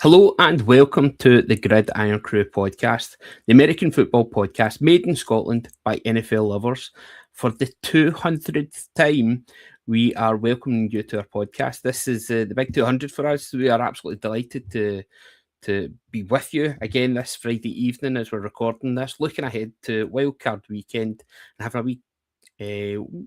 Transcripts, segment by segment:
Hello and welcome to the Irn-Cru podcast, the American football podcast made in Scotland by NFL lovers. For the 200th time, we are welcoming you to our podcast. This is the big 200 for us. We are absolutely delighted to be with you again this Friday evening as we're recording this, looking ahead to Wildcard weekend and having a wee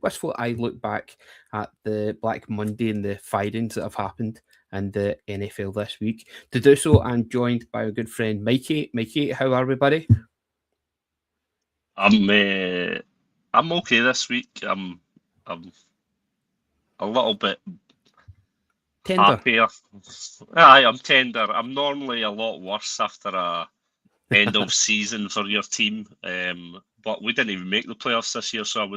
wistful eye look back at the Black Monday and the firings that have happened in the NFL this week. To do so, I'm joined by a good friend, Mikey. Mikey, how are we, buddy? I'm okay this week. I'm a little bit Tender. happier. Aye, I'm tender. I'm normally a lot worse after a end of season for your team. But we didn't even make the playoffs this year, so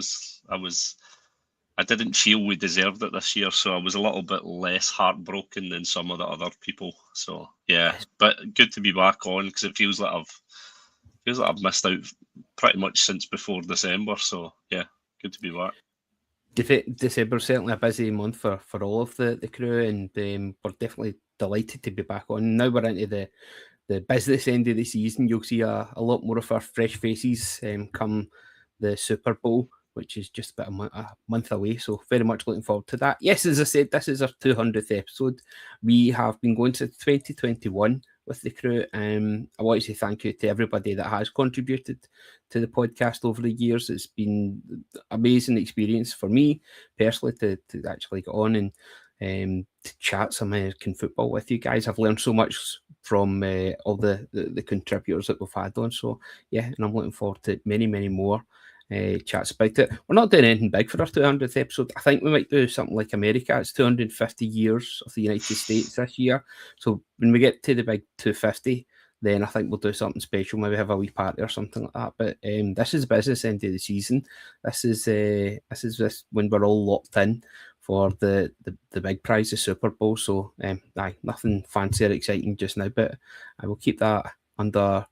I didn't feel we deserved it this year, so I was a little bit less heartbroken than some of the other people. So yeah, but good to be back on because it feels like I've missed out pretty much since before December. So yeah, good to be back. December certainly a busy month for all of the crew, and we're definitely delighted to be back on. Now we're into the business end of the season. You'll see a lot more of our fresh faces come the Super Bowl, which is just about a month away. So very much looking forward to that. Yes, as I said, this is our 200th episode. We have been going to 2021 with the crew. I want to say thank you to everybody that has contributed to the podcast over the years. It's been amazing experience for me personally to actually get on and to chat some American football with you guys. I've learned so much from all the contributors that we've had on. So yeah, and I'm looking forward to many more chats about it. We're not doing anything big for our 200th episode. I think we might do something like America. It's 250 years of the United States this year. So when we get to the big 250, then I think we'll do something special. Maybe have a wee party or something like that. But this is business end of the season. This is when we're all locked in for the big prize, the Super Bowl. So nothing fancy or exciting just now, but I will keep that under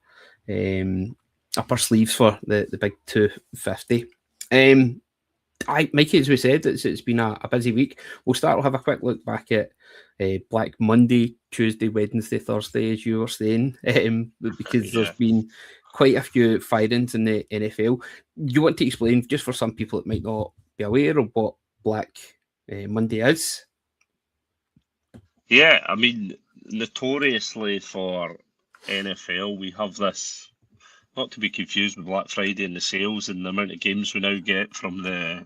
upper sleeves for the big 250. Mikey, as we said, it's been a busy week. We'll start. We'll have a quick look back at Black Monday, Tuesday, Wednesday, Thursday, as you were saying, because there's been quite a few firings in the NFL. You want to explain, just for some people that might not be aware of what Black Monday is? Yeah, I mean, notoriously for NFL, we have this, not to be confused with Black Friday and the sales and the amount of games we now get from the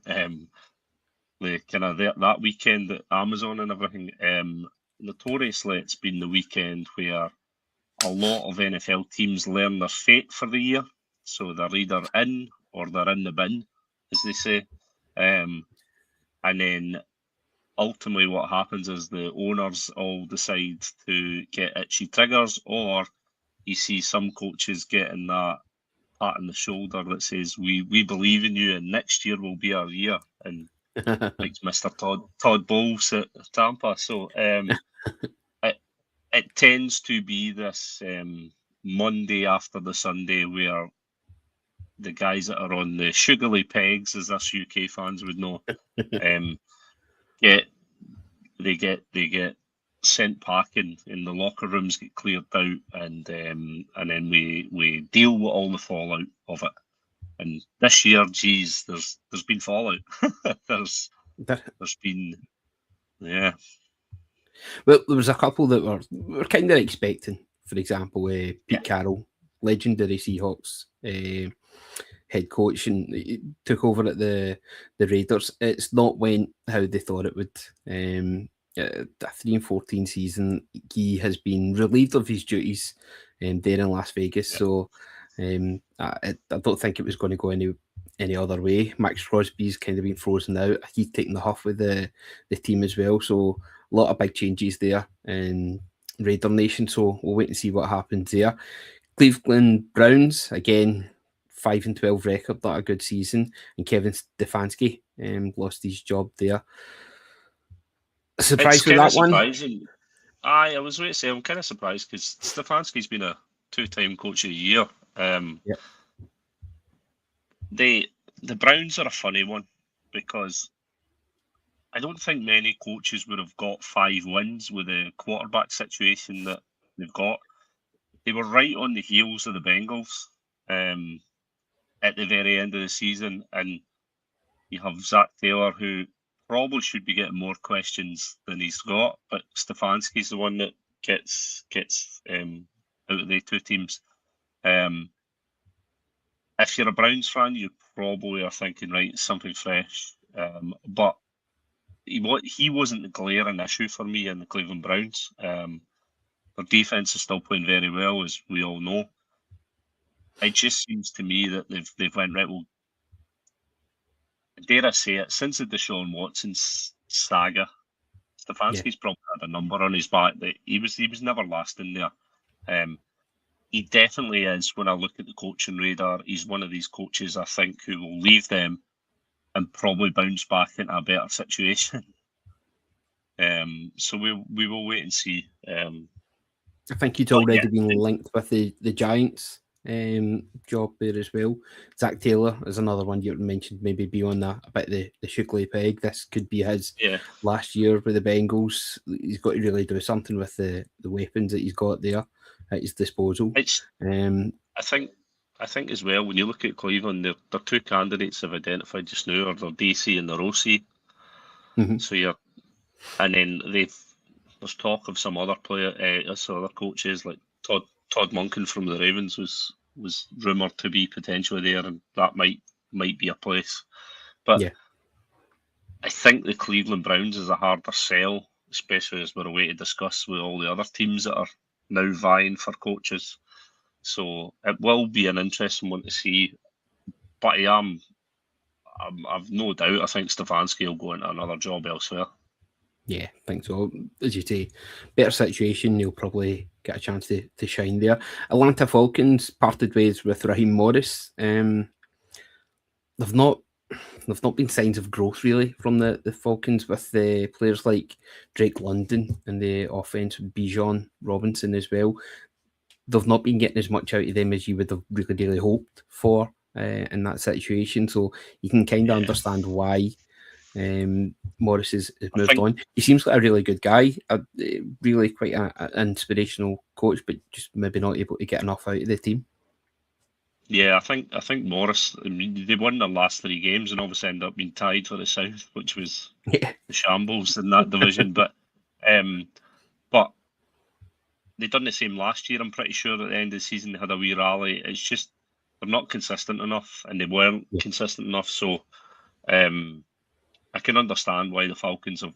kind of that weekend at Amazon and everything. Notoriously, it's been the weekend where a lot of NFL teams learn their fate for the year. So they're either in or they're in the bin, as they say. And then ultimately what happens is the owners all decide to get itchy triggers, or you see some coaches getting that pat on the shoulder that says, we believe in you and next year will be our year. And like Mr. Todd Bowles at Tampa. So it tends to be this Monday after the Sunday where the guys that are on the sugary pegs, as us UK fans would know, get they get sent packing, and the locker rooms get cleared out, and then we deal with all the fallout of it. And this year, geez, there's been fallout. there's been, yeah. Well, there was a couple that we were kind of expecting. For example, Pete Carroll, legendary Seahawks head coach, and he took over at the Raiders. It's not went how they thought it would. A 3-14 season, he has been relieved of his duties there in Las Vegas. So I don't think it was going to go any other way. Max Crosby's kind of been frozen out. He's taken the huff with the team as well. So a lot of big changes there in Raider Nation. So we'll wait and see what happens there. Cleveland Browns, again, 5-12 record, not a good season. And Kevin Stefanski lost his job there. Surprised with that one? Surprising. I was going to say, I'm kind of surprised because Stefanski's been a 2-time coach of the year. The Browns are a funny one because I don't think many coaches would have got 5 wins with the quarterback situation that they've got. They were right on the heels of the Bengals at the very end of the season, and you have Zach Taylor, who probably should be getting more questions than he's got, but Stefanski's the one that gets out of the two teams. If you're a Browns fan, you probably are thinking, right, something fresh. But he wasn't the glaring issue for me in the Cleveland Browns. Their defense is still playing very well, as we all know. It just seems to me that they've went, right, well, dare I say it, since the Deshaun Watson saga, Stefanski's probably had a number on his back that he was never lasting there. He definitely is, when I look at the coaching radar, he's one of these coaches, I think, who will leave them and probably bounce back into a better situation. So we will wait and see. I think he's already been linked with the Giants job there as well. Zach Taylor is another one you mentioned, maybe be on a bit the Sugly peg. This could be his last year with the Bengals. He's got to really do something with the weapons that he's got there at his disposal. I think as well, when you look at Cleveland, their two candidates have identified just now are their DC and their OC. Mm-hmm. So and then there's talk of some other other coaches like Todd Monken from the Ravens was rumoured to be potentially there, and that might be a place. But I think the Cleveland Browns is a harder sell, especially as we're away to discuss with all the other teams that are now vying for coaches. So it will be an interesting one to see. But I've no doubt. I think Stefanski will go into another job elsewhere. Yeah, I think so. As you say, better situation, you'll probably get a chance to shine there. Atlanta Falcons parted ways with Raheem Morris. They've not been signs of growth really from the Falcons with the players like Drake London and the offense with Bijan Robinson as well. They've not been getting as much out of them as you would have really hoped for in that situation. So you can kind of understand why Morris has moved on. He seems like a really good guy, really quite an inspirational coach, but just maybe not able to get enough out of the team. Yeah, I think Morris, I mean, they won their last 3 games and obviously ended up being tied for the South, which was the shambles in that division. But they done the same last year, I'm pretty sure. At the end of the season, they had a wee rally. It's just they're not consistent enough, and they weren't consistent enough. So I can understand why the Falcons have.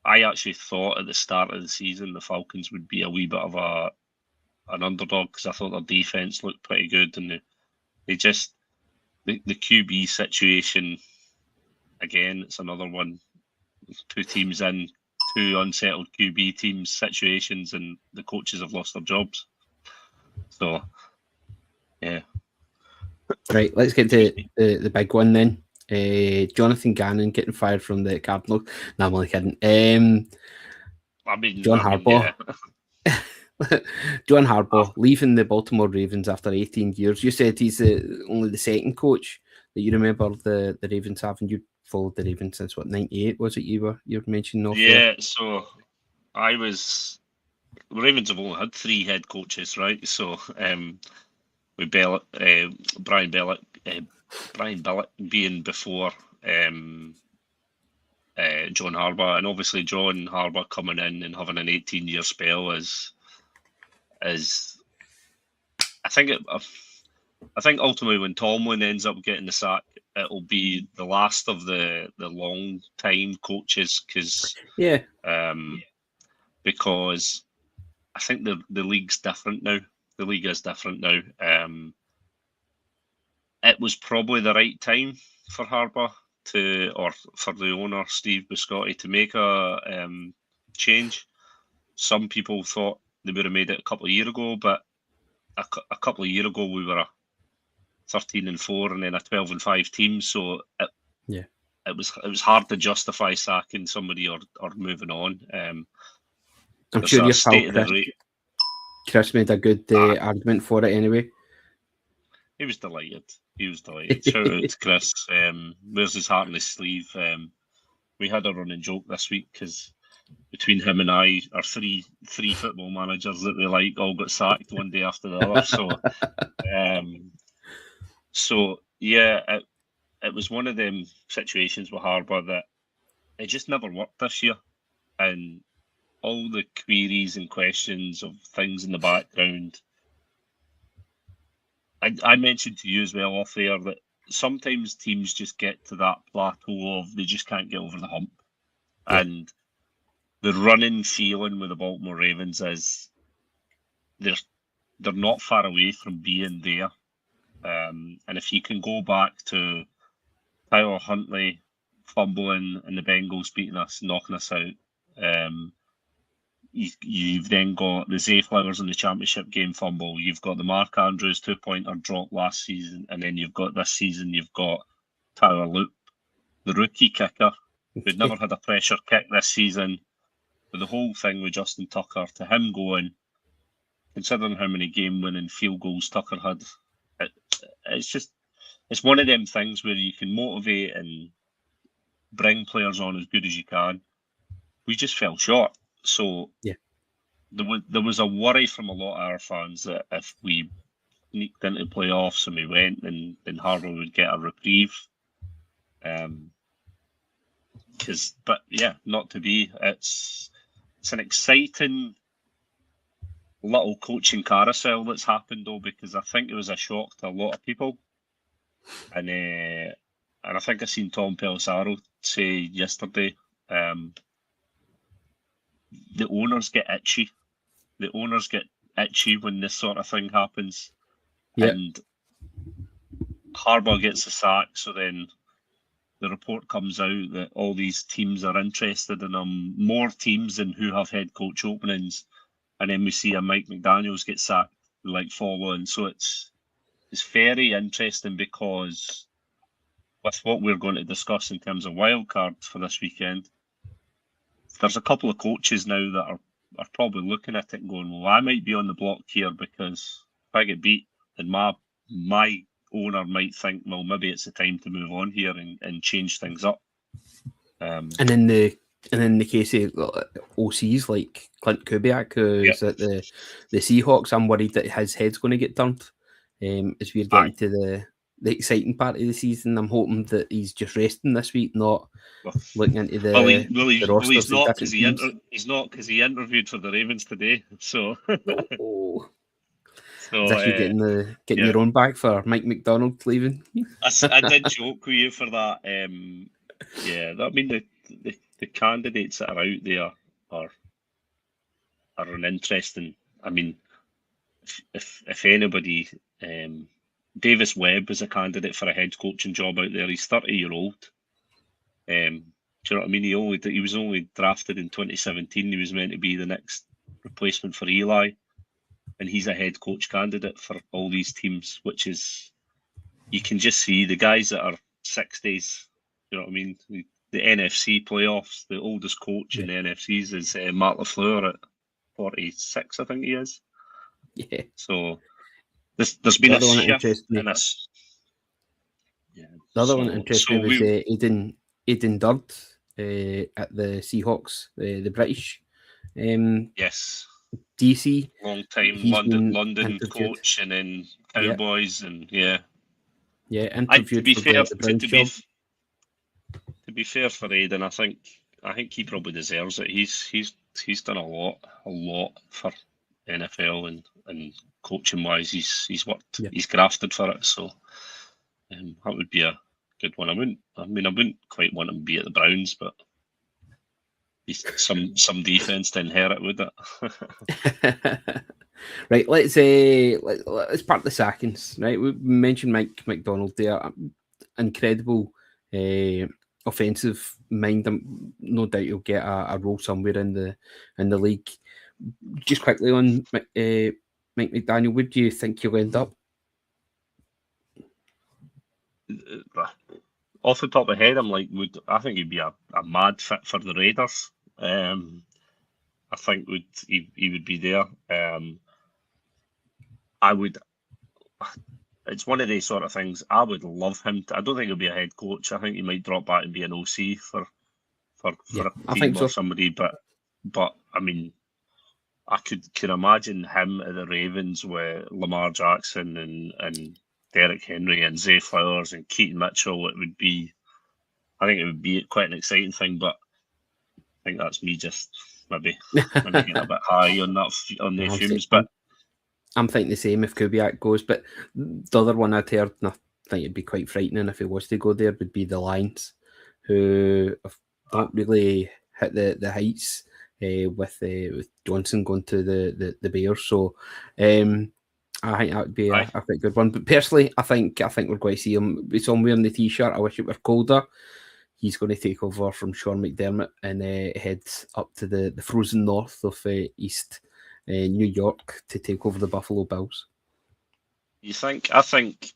I actually thought at the start of the season the Falcons would be a wee bit of an underdog because I thought their defense looked pretty good, and they just the QB situation again. It's another one. 2 teams in, 2 unsettled QB teams situations, and the coaches have lost their jobs. So, yeah. Right, let's get to the big one then. Jonathan Gannon getting fired from the Cardinals. No, I'm only kidding. John Harbaugh. John Harbaugh leaving the Baltimore Ravens after 18 years. You said he's only the second coach that you remember the Ravens having. You followed the Ravens since what, 98 was it? You were mentioning off there? So I was. The Ravens have only had 3 head coaches, right? So with Brian Billick being before John Harbaugh, and obviously John Harbaugh coming in and having an 18-year spell is I think ultimately when Tomlin ends up getting the sack, it'll be the last of the long time coaches because I think the league's different now. The league is different now. It was probably the right time for Harbaugh or for the owner, Steve Biscotti, to make a change. Some people thought they would have made it a couple of years ago, but a couple of years ago we were a 13-4 and then a 12-5 team. So it was hard to justify sacking somebody or moving on. I'm sure your pal Chris made a good argument for it anyway. He was delighted. Shout out to Chris. Wears his heart on his sleeve. We had a running joke this week because between him and I are three football managers that we like all got sacked one day after the other. So yeah, it was one of them situations with Harbour that it just never worked this year, and all the queries and questions of things in the background. I mentioned to you as well off air that sometimes teams just get to that plateau of they just can't get over the hump. Yeah. And the running feeling with the Baltimore Ravens is they're not far away from being there. And if you can go back to Tyler Huntley fumbling and the Bengals beating us, knocking us out, you've then got the Zay Flowers in the championship game fumble. You've got the Mark Andrews 2-pointer drop last season, and then you've got this season. You've got Tyler Loop, the rookie kicker, who'd never had a pressure kick this season. But the whole thing with Justin Tucker, to him going, considering how many game-winning field goals Tucker had, it's one of them things where you can motivate and bring players on as good as you can. We just fell short. So yeah, there was a worry from a lot of our fans that if we sneaked into playoffs and we went, then Harbour would get a reprieve. But yeah, not to be. It's an exciting little coaching carousel that's happened though, because I think it was a shock to a lot of people, and I think I seen Tom Pelissaro say yesterday. The owners get itchy. The owners get itchy when this sort of thing happens. Yep. And Harbour gets a sack, so then the report comes out that all these teams are interested in him, more teams than who have head coach openings. And then we see a Mike McDaniels get sacked, like following. So it's very interesting because with what we're going to discuss in terms of wildcards for this weekend, there's a couple of coaches now that are probably looking at it and going, well, I might be on the block here because if I get beat, then my owner might think, well, maybe it's the time to move on here and change things up. And in the case of OCs like Clint Kubiak, who's at the Seahawks, I'm worried that his head's going to get turned as we're getting to the exciting part of the season. I'm hoping that he's just resting this week, not looking into the rosters. He's not because he interviewed for the Ravens today. So, So as you getting your own back for Mike McDonald leaving. I did joke with you for that. I mean the candidates that are out there are an interesting. I mean, if anybody, Davis Webb is a candidate for a head coaching job out there. He's 30-year-old. Do you know what I mean? He was only drafted in 2017. He was meant to be the next replacement for Eli, and he's a head coach candidate for all these teams. Which is, you can just see the guys that are 60s. You know what I mean? The NFC playoffs. The oldest coach in the NFCs is Matt LaFleur at 46, I think he is. Yeah. So there's been a shift in us. Yeah. The other one that interests me was Aidan Durd at the Seahawks, the British. Yes. DC. Long time London coach, and then Cowboys, and interviewed for the Browns job. To be fair for Aidan, I think he probably deserves it. He's done a lot for NFL and coaching wise. He's worked. He's grafted for it. So that would be a good one. I wouldn't quite want him to be at the Browns, but he's some defense to inherit, would it? Right. Let's part the sackings. Right. We mentioned Mike McDonald there. Incredible. Offensive mind. No doubt he'll get a role somewhere in the league. Just quickly on Mike McDaniel, where do you think he'll end up? Off the top of my head, I think he'd be a mad fit for the Raiders. I think he would be there. It's one of these sort of things. I would love him to. I don't think he'll be a head coach. I think he might drop back and be an OC for a team or somebody. But But I mean, I can imagine him at the Ravens with Lamar Jackson and Derrick Henry and Zay Flowers and Keaton Mitchell. I think it would be quite an exciting thing. But I think that's me just maybe getting a bit high on the fumes. But I'm thinking the same if Kubiak goes. But the other one I'd heard, and I think it'd be quite frightening if he was to go there, would be the Lions, who don't really hit the heights with Johnson going to the Bears. So I think that would be a quite good one. But personally, I think we're going to see him. We saw him wearing the T-shirt. I wish it were colder. He's going to take over from Sean McDermott and head up to the frozen north of East New York to take over the Buffalo Bills. You think? I think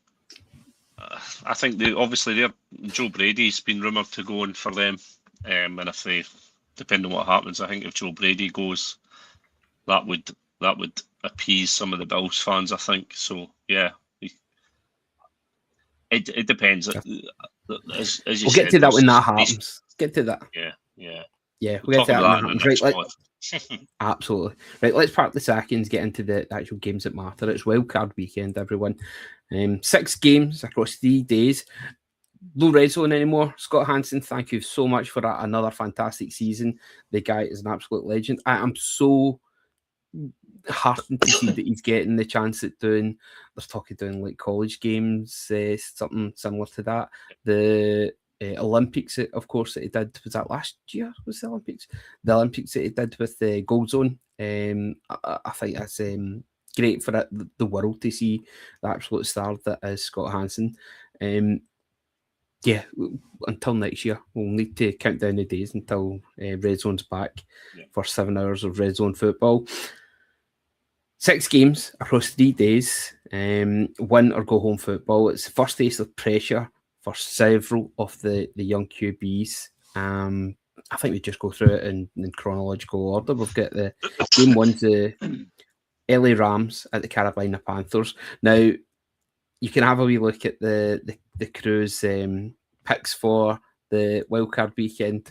obviously Joe Brady's been rumoured to go in for them, and if they, depending on what happens, I think if Joe Brady goes, that would appease some of the Bills fans. I think so. Yeah, it depends. As you we'll get to that when that happens. Get to that. Yeah. We'll get to that when that happens. Right, absolutely. Right, let's park the sackings, get into the actual games that matter. It's wildcard weekend, everyone. 6 games across 3 days. No red zone anymore. Scott Hansen, thank you so much for that. Another fantastic season. The guy is an absolute legend. I am so heartened to see that he's getting the chance at doing like college games, something similar to that. The Olympics, of course, that he did, was that last year? Was the Olympics? The Olympics that he did with the Gold Zone. I think that's great for the world to see the absolute star that is Scott Hansen. Yeah, until next year, we'll need to count down the days until Red Zone's back for 7 hours of Red Zone football. 6 games across 3 days, win or go home football. It's the first taste of pressure for several of the young QBs. I think we just go through it in chronological order. We've got the game 1's the LA Rams at the Carolina Panthers. Now, you can have a wee look at the Crew's picks for the wildcard weekend.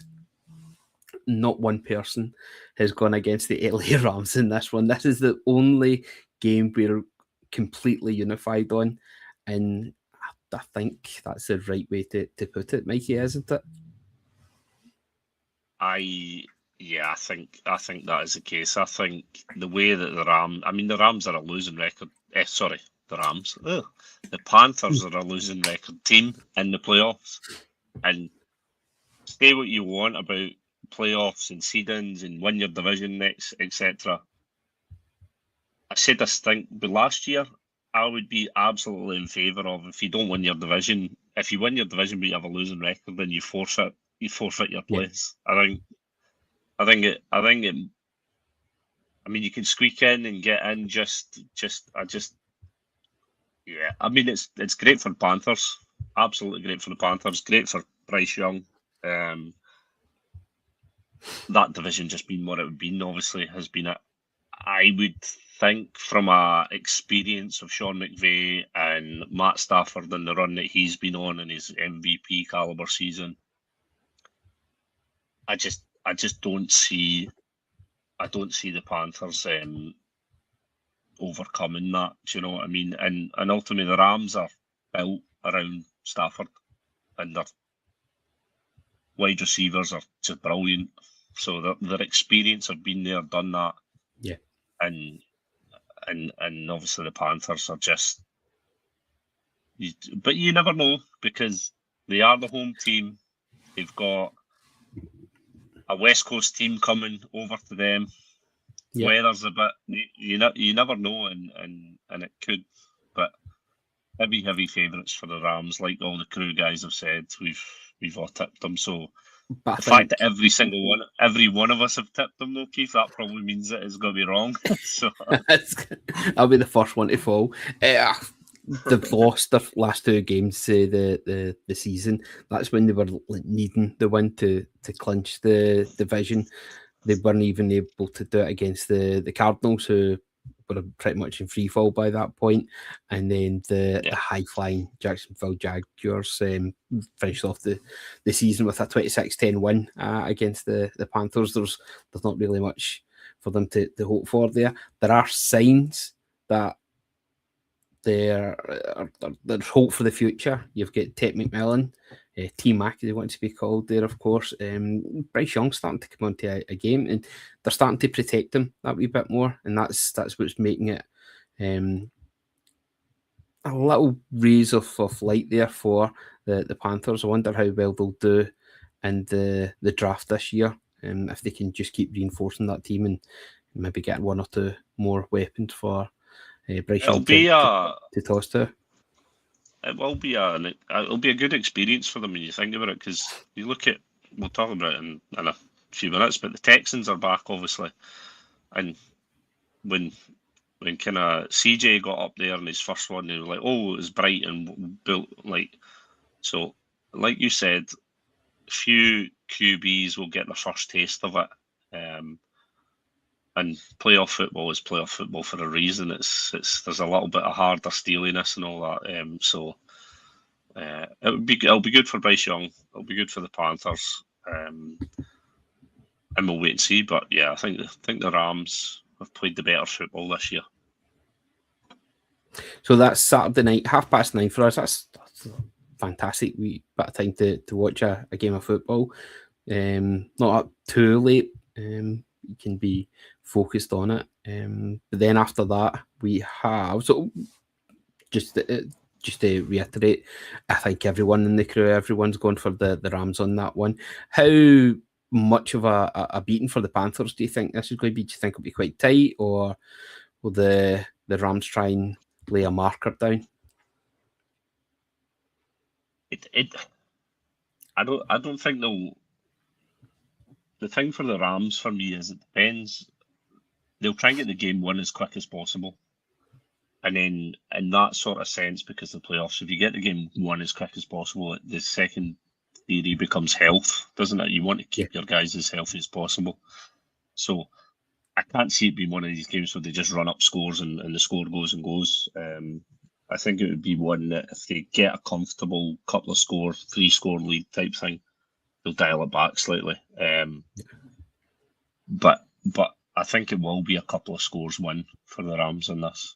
Not one person has gone against the LA Rams in this one. This is the only game we're completely unified on, and I think that's the right way to put it, Mikey, isn't it? I think that is the case. I think the way that the Rams are a losing record. The Rams. The Panthers are a losing record team in the playoffs. And say what you want about playoffs and seedings and win your division next, etc. I said this thing, but last year I would be absolutely in favour of if you don't win your division. If you win your division but you have a losing record, then you forfeit your place. Yeah. I think it. I mean, you can squeak in and get in. Yeah. I mean, it's great for the Panthers. Absolutely great for the Panthers. Great for Bryce Young. That division just being what it would be, obviously, has been it. I would think from a experience of Sean McVay and Matt Stafford and the run that he's been on in his MVP caliber season, I just don't see the Panthers overcoming that. Do you know what I mean? And ultimately the Rams are built around Stafford, and their wide receivers are just brilliant. So their experience of being there, done that. Yeah. And obviously the Panthers are just, but you never know, because they are the home team. They've got a West Coast team coming over to them. Yeah. Weather's a bit, you never know, and it could, but heavy favourites for the Rams, like all the Crew guys have said. We've all tipped them, so the fact that every one of us have tipped them, though, Keith, that probably means that it's going to be wrong. So I'll be the first one to fall. They've lost their last 2 games the season. That's when they were needing the win to clinch the division. They weren't even able to do it against the Cardinals, who were pretty much in free fall by that point. And then the high-flying Jacksonville Jaguars finished off the season with a 26-10 win against the Panthers. There's not really much for them to hope for there. There are signs that there's hope for the future. You've got Ted McMillan, T-Mac, as they want to be called there, of course. Bryce Young starting to come onto a game, and they're starting to protect him that wee bit more, and that's what's making it a little raise of light there for the Panthers. I wonder how well they'll do in the draft this year, if they can just keep reinforcing that team and maybe get one or two more weapons for Bryce Young to toss to. It'll be a good experience for them when you think about it, because you look at, we'll talk about it in a few minutes, but the Texans are back, obviously, and when kind of CJ got up there in his first one, they were like, oh, it was bright and built, like, so like you said, few QBs will get the first taste of it, and playoff football is playoff football for a reason. It's there's a little bit of harder steeliness and all that. So it'll be good for Bryce Young. It'll be good for the Panthers. And we'll wait and see. But yeah, I think the Rams have played the better football this year. So that's Saturday night, 9:30 for us. That's a fantastic wee bit of time to watch a game of football. Not up too late. You can be focused on it. But then after that, we have, so just to reiterate, I think everyone in the crew, everyone's going for the Rams on that one. How much of a beating for the Panthers do you think this is going to be? Do you think it'll be quite tight, or will the Rams try and lay a marker down? I don't think they'll. The thing for the Rams for me is it depends. They'll try and get the game won as quick as possible. And then in that sort of sense, because the playoffs, if you get the game won as quick as possible, the second theory becomes health, doesn't it? You want to keep your guys as healthy as possible. So I can't see it being one of these games where they just run up scores and the score goes and goes. I think it would be one that if they get a comfortable couple of score, 3-score lead type thing, they'll dial it back slightly. But I think it will be a couple of scores win for the Rams in this.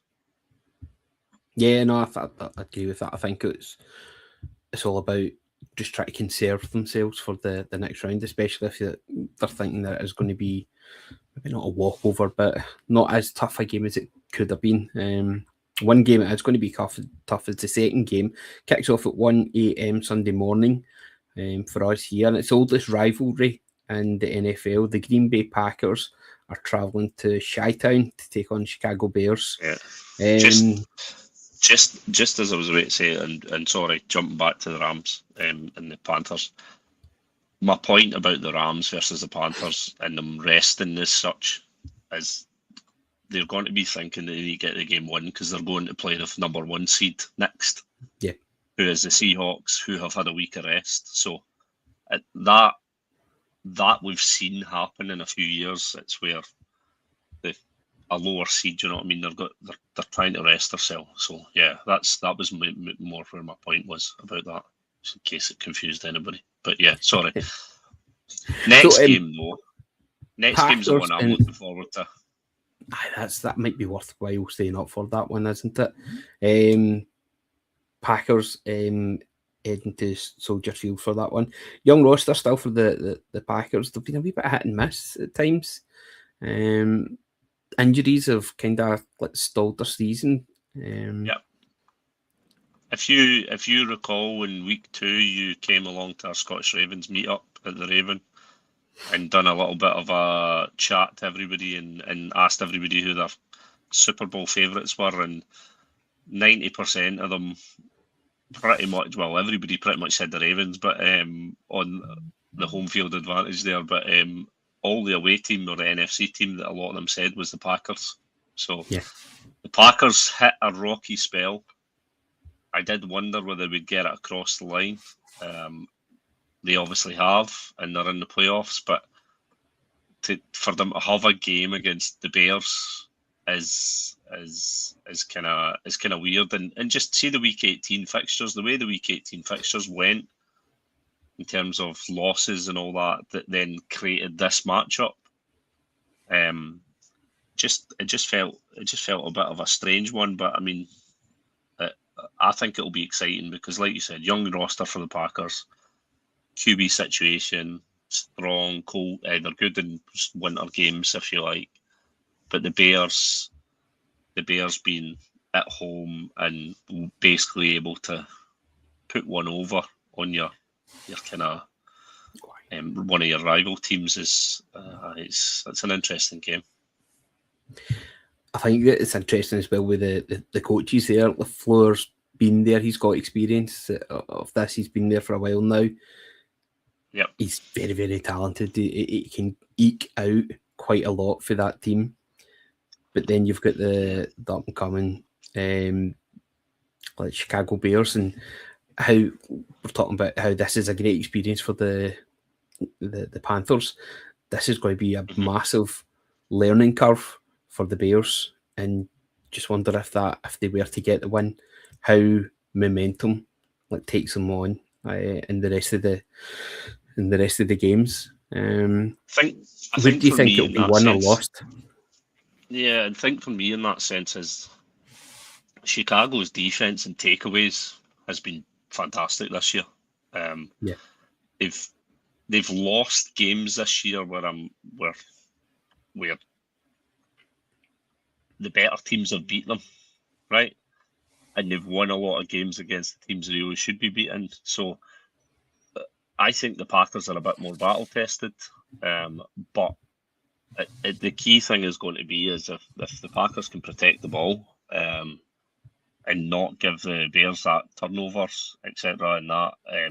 Yeah, no, I agree with that. I think it's all about just trying to conserve themselves for the next round, especially if they're thinking that it's going to be maybe not a walkover, but not as tough a game as it could have been. One game it's going to be tough as the second game. Kicks off at 1 a.m. Sunday morning for us here, and it's the oldest rivalry in the NFL. The Green Bay Packers are travelling to Chi-Town to take on Chicago Bears. Yeah. Just as I was about to say, and sorry, jumping back to the Rams and the Panthers. My point about the Rams versus the Panthers and them resting as such is they're going to be thinking that they need to get the game won because they're going to play the number 1 seed next. Yeah. Who is the Seahawks, who have had a week of rest. So that we've seen happen in a few years. It's where a lower seed, you know what I mean? They're trying to rest themselves. So yeah, that was more where my point was about that, just in case it confused anybody. But yeah, sorry. Next game though. Next game's the one I'm looking forward to. That might be worthwhile staying up for that one, isn't it? Packers heading to Soldier Field for that one. Young roster still for the Packers. They've been a wee bit hit and miss at times. Injuries have kind of stalled their season. Yeah. If you recall, in week 2, you came along to our Scottish Ravens meetup at the Raven and done a little bit of a chat to everybody and asked everybody who their Super Bowl favourites were, and 90% of them pretty much, well, everybody pretty much said the Ravens, but on the home field advantage there, but all the away team or the NFC team that a lot of them said was the Packers. So yeah. The Packers hit a rocky spell. I did wonder whether we'd get it across the line. They obviously have, and they're in the playoffs, but for them to have a game against the Bears is kind of weird, and just see the Week 18 fixtures, the way the Week 18 fixtures went in terms of losses and all that then created this matchup. It just felt a bit of a strange one, but I mean, I think it'll be exciting because, like you said, young roster for the Packers, QB situation strong, cold. They're good in winter games if you like, but the Bears being at home and basically able to put one over on your kind of one of your rival teams is it's an interesting game. I think that it's interesting as well with the coaches there. LaFleur's been there; he's got experience of this. He's been there for a while now. Yep, he's very, very talented. He can eke out quite a lot for that team. But then you've got the up and coming like Chicago Bears, and how we're talking about how this is a great experience for the Panthers. This is going to be a massive learning curve for the Bears, and just wonder if they were to get the win, how momentum takes them on in the rest of the games. I think do you think it'll be won or lost? Yeah, I think for me in that sense is Chicago's defense and takeaways has been fantastic this year. They've lost games this year where the better teams have beat them, right? And they've won a lot of games against the teams they really should be beating. So I think the Packers are a bit more battle tested, but the key thing is going to be is if the Packers can protect the ball and not give the Bears that turnovers, etc. And that I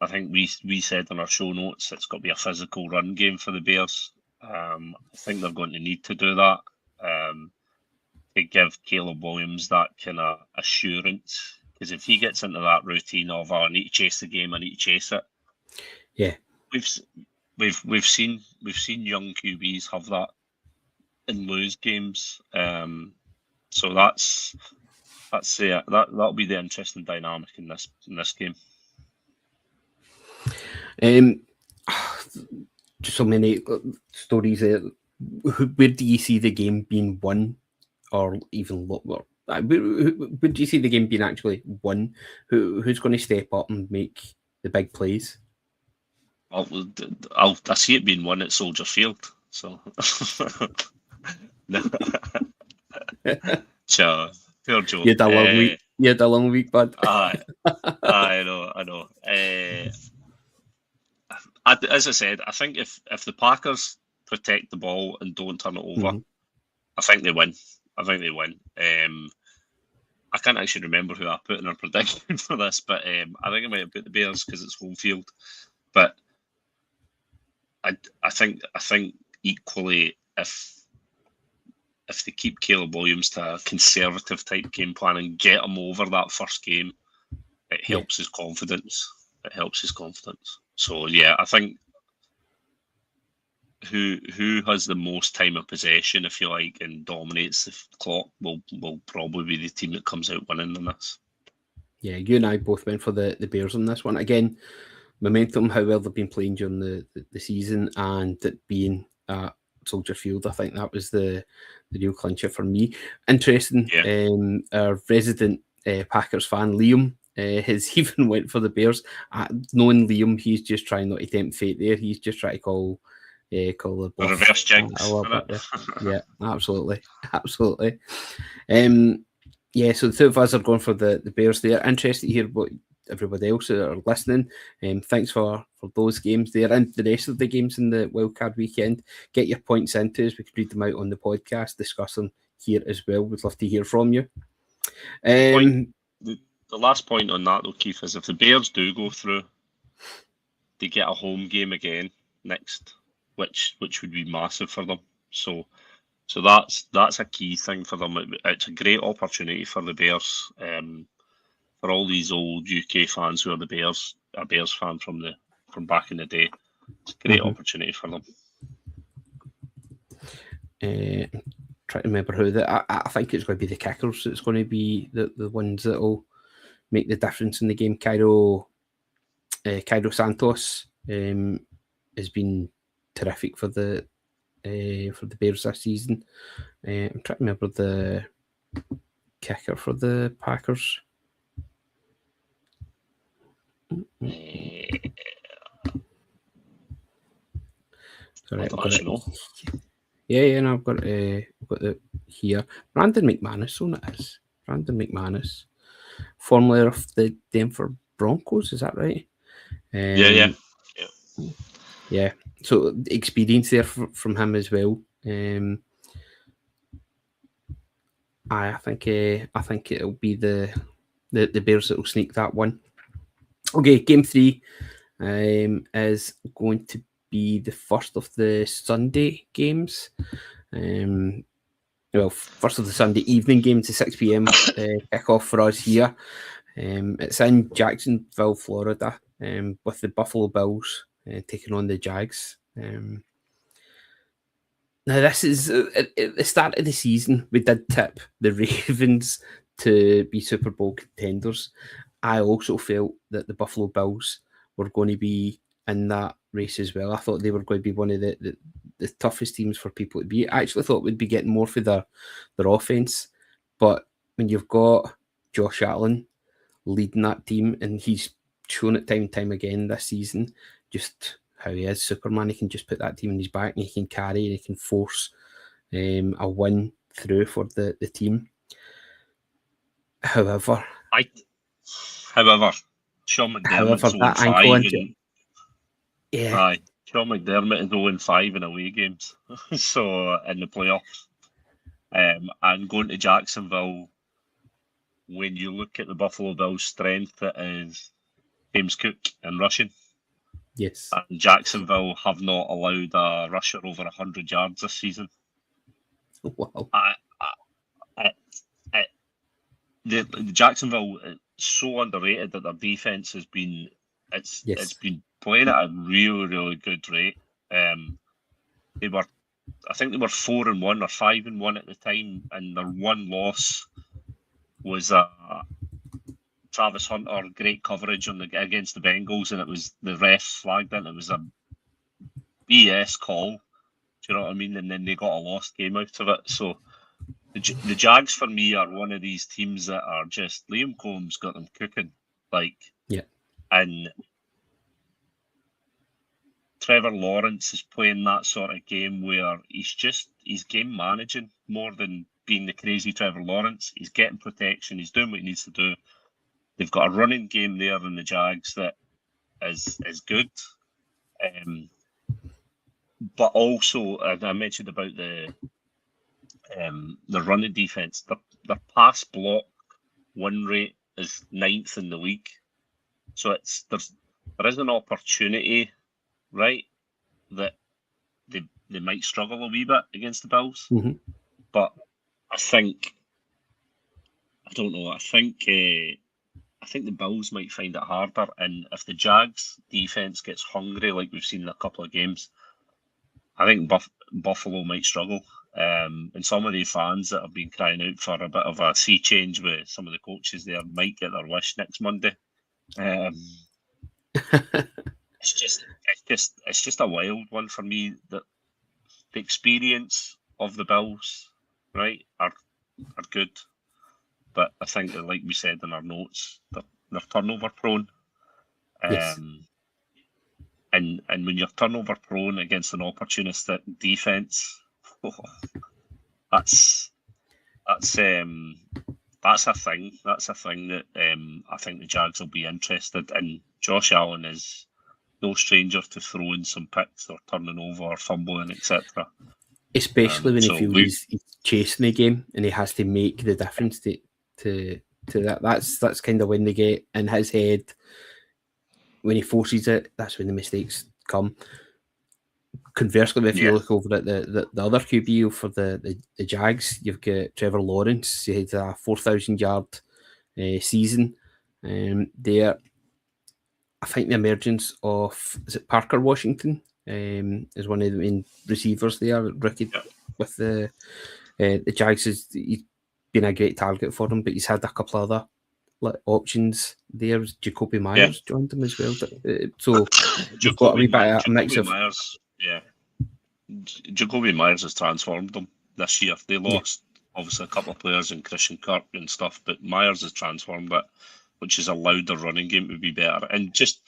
think we said in our show notes it's got to be a physical run game for the Bears. I think they're going to need to do that to give Caleb Williams that kind of assurance. Because if he gets into that routine of I need to chase the game, I need to chase it. Yeah, we've seen young QBs have that and lose games. So that'll be the interesting dynamic in this game. Just so many stories there. Where do you see the game being won, or even lower? Where do you see the game being actually won? Who's going to step up and make the big plays? I see it being won at Soldier Field. So, fair joke. You had a long week. You had a long week, bud. I know. As I said, I think if the Packers protect the ball and don't turn it over, I think they win. I can't actually remember who I put in our prediction for this, but I think I might have put the Bears because it's home field. But I think equally if they keep Caleb Williams to a conservative type game plan and get him over that first game, it helps his confidence. So yeah, I think who has the most time of possession, if you like, and dominates the clock will probably be the team that comes out winning in this. Yeah, you and I both went for the Bears on this one. Again, momentum, how well they've been playing during the season, and it being at Soldier Field, I think that was the real clincher for me. Interesting, our resident Packers fan, Liam, has even went for the Bears. Knowing Liam, he's just trying not to tempt fate there. He's just trying to call the bluff. Reverse jinx. Yeah, absolutely. So the two of us are going for the Bears there. Interested to hear what everybody else are listening. Thanks for those games there and the rest of the games in the wildcard weekend. Get your points into us. We can read them out on the podcast, discuss them here as well. We'd love to hear from you. The last point on that though, Keith, is if the Bears do go through, they get a home game again next, which would be massive for them. So that's a key thing for them. It's a great opportunity for the Bears. For all these old UK fans who are a Bears fan from back in the day, it's a great opportunity for them. I'm trying to remember who I think it's going to be the kickers that's going to be the ones that will make the difference in the game. Cairo Santos has been terrific for the Bears this season. I'm trying to remember the kicker for the Packers. Sorry, I've got it. Yeah, no, I've got it here. Brandon McManus, so it is. Brandon McManus, formerly of the Denver Broncos, is that right? Yeah. So experience there from him as well. I think it'll be the Bears that will sneak that one. Okay, game 3 is going to be the first of the Sunday games. First of the Sunday evening games, the 6 p.m. kickoff for us here. It's in Jacksonville, Florida, with the Buffalo Bills taking on the Jags. Now, this is at the start of the season, we did tip the Ravens to be Super Bowl contenders. I also felt that the Buffalo Bills were going to be in that race as well. I thought they were going to be one of the toughest teams for people to beat. I actually thought we'd be getting more for their offense. But when you've got Josh Allen leading that team, and he's shown it time and time again this season, just how he is Superman. He can just put that team in his back and he can carry and he can force a win through for the team. However, Sean McDermott's 0-5 Sean McDermott is 0-5 in away games, so in the playoffs. And going to Jacksonville, when you look at the Buffalo Bills' strength, it is James Cook and rushing. Yes. And Jacksonville have not allowed a rusher over 100 yards this season. Wow. The Jacksonville is so underrated that their defense has been it's been playing at a really, really good rate. I think they were 4-1 or 5-1 at the time, and their one loss was Travis Hunter, great coverage against the Bengals, and it was the ref flagged it. It was a BS call. Do you know what I mean? And then they got a lost game out of it. So the Jags for me are one of these teams that are just Liam Combs got them cooking, and Trevor Lawrence is playing that sort of game where he's game managing more than being the crazy Trevor Lawrence. He's getting protection. He's doing what he needs to do. They've got a running game there in the Jags that is good. But also, as I mentioned about the running defense, their pass block win rate is 9th in the league. So there is an opportunity, right, that they might struggle a wee bit against the Bills. Mm-hmm. But I think the Bills might find it harder, and if the Jags defense gets hungry, like we've seen in a couple of games, I think Buffalo might struggle. And some of the fans that have been crying out for a bit of a sea change with some of the coaches there might get their wish next Monday. It's just a wild one for me. That the experience of the Bills, right, are good. But I think that, like we said in our notes, they're turnover prone. Yes. And when you're turnover prone against an opportunistic defense, that's a thing. That's a thing that I think the Jags will be interested in. Josh Allen is no stranger to throwing some picks or turning over or fumbling, etc. Especially when he feels he's chasing the game and he has to make the difference to that. That's kind of when they get in his head. When he forces it, that's when the mistakes come. Conversely, if you look over at the other QB for the Jags, you've got Trevor Lawrence. He had a 4,000-yard season there. I think the emergence of Parker Washington is one of the main receivers there, rookie with the Jags. He's been a great target for them, but he's had a couple of other options there. Jacoby Myers joined them as well. So we've got a wee bit of a mix of Myers. Yeah, Jacoby Myers has transformed them this year. They lost obviously a couple of players in Christian Kirk and stuff, but Myers has transformed it, which has allowed their running game to be better. And just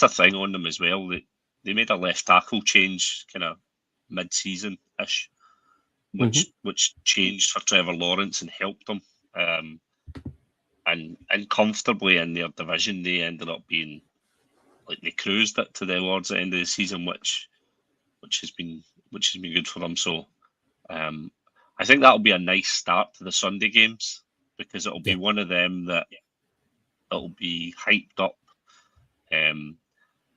a thing on them as well, they made a left tackle change kind of mid-season ish, which changed for Trevor Lawrence and helped them. And comfortably in their division, they ended up being like they cruised it to the awards at the end of the season, which has been good for them. So I think that'll be a nice start to the Sunday games, because it'll be one of them that it'll be hyped up. And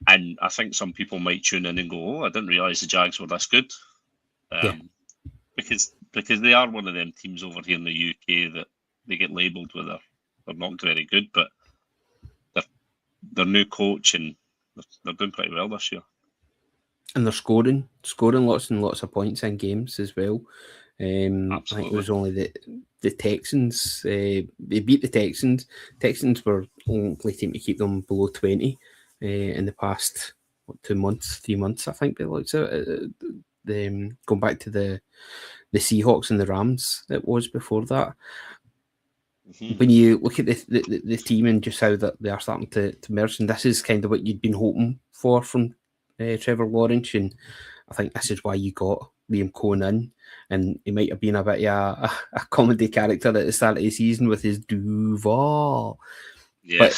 I think some people might tune in and go, "Oh, I didn't realise the Jags were this good." Because they are one of them teams over here in the UK that they get labelled with they're not very good, but their new coach, and they're doing pretty well this year. And they're scoring lots and lots of points in games as well. I think it was only the Texans. They beat the Texans. Texans were only team to keep them below 20 in the past 3 months. I think. Going back to the Seahawks and the Rams, it was before that. When you look at the team and just how that they are starting to merge, and this is kind of what you'd been hoping for from Trevor Lawrence, and I think this is why you got Liam Cohen in, and he might have been a bit of a comedy character at the start of the season with his Duval. But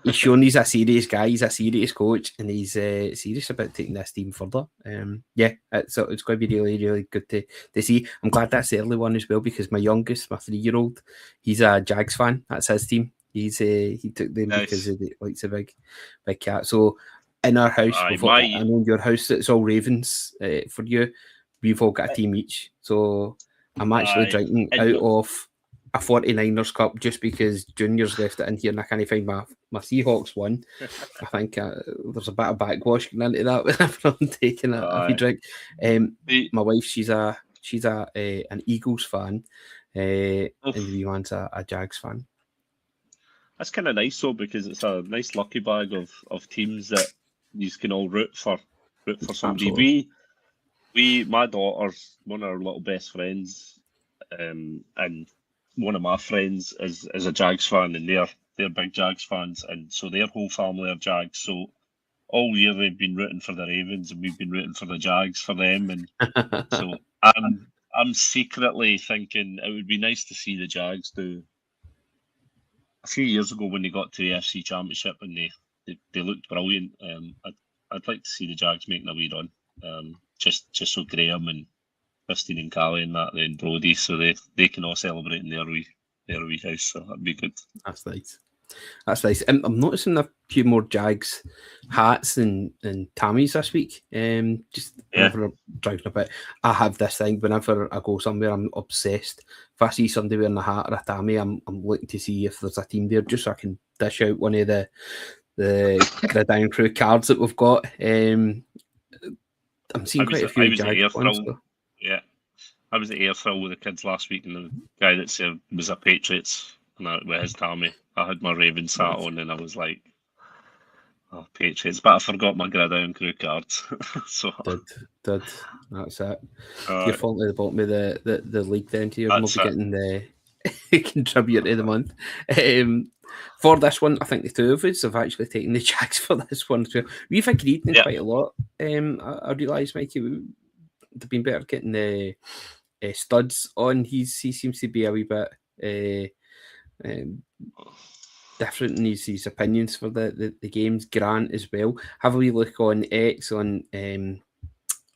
he's shown he's a serious guy, he's a serious coach, and he's serious about taking this team further. It's going to be really, really good to see. I'm glad that's the early one as well, because my youngest, my 3-year-old, he's a Jags fan. That's his team. He took them because he likes a big cat. So in our house, I know in your house, it's all Ravens for you. We've all got a team each. So I'm actually drinking out of a 49ers cup just because Junior's left it in here and I can't find my Seahawks one. I think there's a bit of backwash going into that whenever I'm taking a few drink. My wife, she's an Eagles fan, and the wee one's a Jags fan. That's kind of nice though, because it's a nice lucky bag of teams that you can all root for somebody. Absolutely. My daughter's one of our little best friends, and one of my friends is a Jags fan, and they're big Jags fans, and so their whole family are Jags. So all year they've been rooting for the Ravens, and we've been rooting for the Jags for them. And so I'm secretly thinking it would be nice to see the Jags do. A few years ago when they got to the FC Championship and they looked brilliant. I'd like to see the Jags making a wee run. Just so Graham and Christine and Callie and that, then Brody, so they can all celebrate in their wee house. So that'd be good. That's nice. I'm noticing a few more Jags hats and Tammys this week. Whenever I'm driving a bit, I have this thing. Whenever I go somewhere, I'm obsessed. If I see somebody wearing a hat or a Tammy, I'm looking to see if there's a team there, just so I can dish out one of the Irn-Cru cards that we've got. I'm seeing quite a few Jags ones. Yeah, I was at Airfield with the kids last week, and the guy that said was a Patriots, and with his Tammy, I had my Ravens hat on, and I was like, "Oh, Patriots!" But I forgot my Irn-Cru cards. So did that's it. You're falling to the bottom of the league, then. You're not getting the contributor of the month. For this one, I think the two of us have actually taken the Jags for this one. So we've agreed quite a lot. I realise, Mikey, they've been better getting the studs on. He seems to be a wee bit different in his opinions for the games. Grant as well. Have a wee look on X on the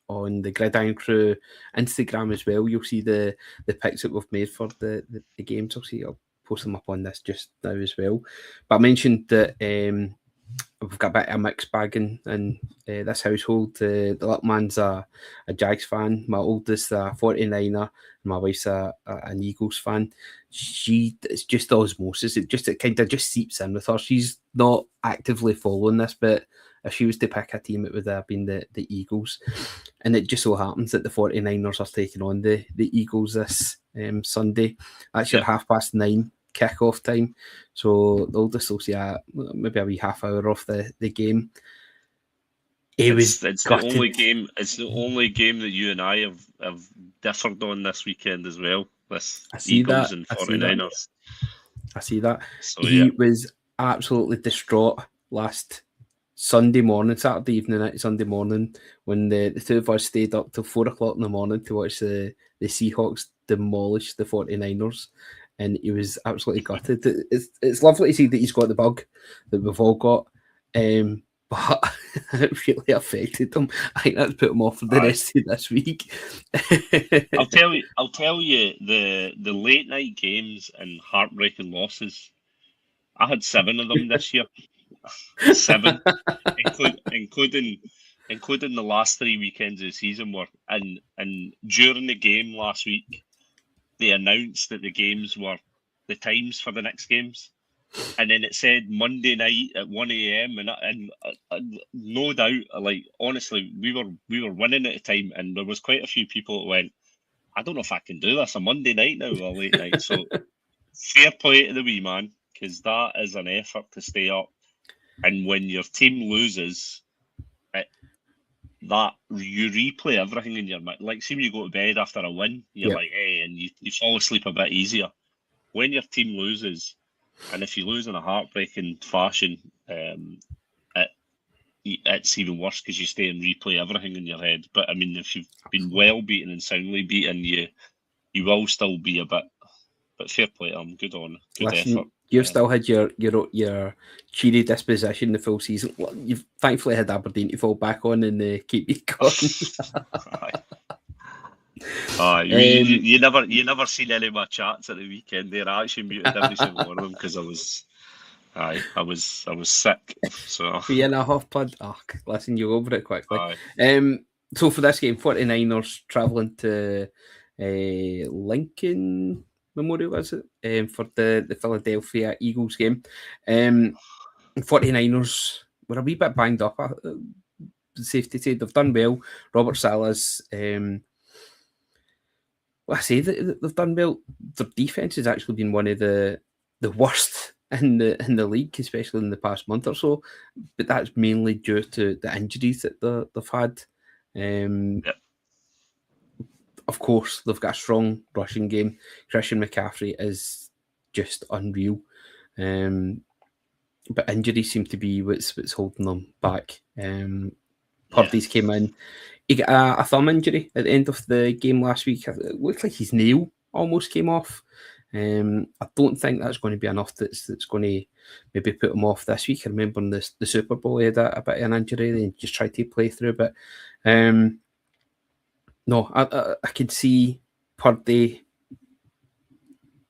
Irn-Cru Instagram as well. You'll see the pics that we've made for the games. I'll post them up on this just now as well. But I mentioned that we've got a bit of a mixed bag in this household. The little man's a Jags fan. My oldest a 49er. And my wife's an Eagles fan. It's just osmosis. It kind of just seeps in with her. She's not actively following this, but if she was to pick a team, it would have been the Eagles. And it just so happens that the 49ers are taking on the Eagles this Sunday. That's your 9:30 kickoff time. So they'll just see maybe a wee half hour off the game. It's the only game. It's the only game that you and I have differed on this weekend as well. With Eagles and 49ers. I see that. So, he was absolutely distraught last Saturday evening, Sunday morning, when the two of us stayed up till 4 o'clock in the morning to watch the Seahawks demolish the 49ers. And he was absolutely gutted. It's lovely to see that he's got the bug that we've all got. But it really affected him. I think that's put him off for the rest of this week. I'll tell you the late night games and heartbreaking losses. I had 7 of them this year. 7, including the last 3 weekends of the season were. And during the game last week, they announced that the games were the times for the next games. And then it said Monday night at 1 a.m. and no doubt, like, honestly, we were winning at the time, and there was quite a few people that went, I don't know if I can do this a Monday night now or late night. So fair play to the wee man, because that is an effort to stay up. And when your team loses, that you replay everything in your mind. Like, see when you go to bed after a win, you're like, hey, and you fall asleep a bit easier. When your team loses, and if you lose in a heartbreaking fashion, it's even worse because you stay and replay everything in your head. But I mean, if you've been well beaten and soundly beaten, you will still be a bit. But fair play to him. Good effort. You've still had your cheery disposition the full season. Well, you've thankfully had Aberdeen to fall back on and keep you going. You never seen any of my chats at the weekend there. I actually muted every single one of them because I was sick. So 3.5 blood. Oh, listen, you'll over it quickly. So for this game, 49ers travelling to Lincoln Memorial, is it? For the Philadelphia Eagles game. 49ers were a wee bit banged up. Safe to say they've done well. Robert Sala's. Well, I say that they've done well. Their defense has actually been one of the worst in the league, especially in the past month or so. But that's mainly due to the injuries that they've had. Of course, they've got a strong rushing game. Christian McCaffrey is just unreal. But injuries seem to be what's holding them back. Purdy's came in. He got a thumb injury at the end of the game last week. It looked like his nail almost came off. I don't think that's going to be enough that's going to maybe put him off this week. I remember in the Super Bowl he had a bit of an injury and just tried to play through. But no, I could see Purdy.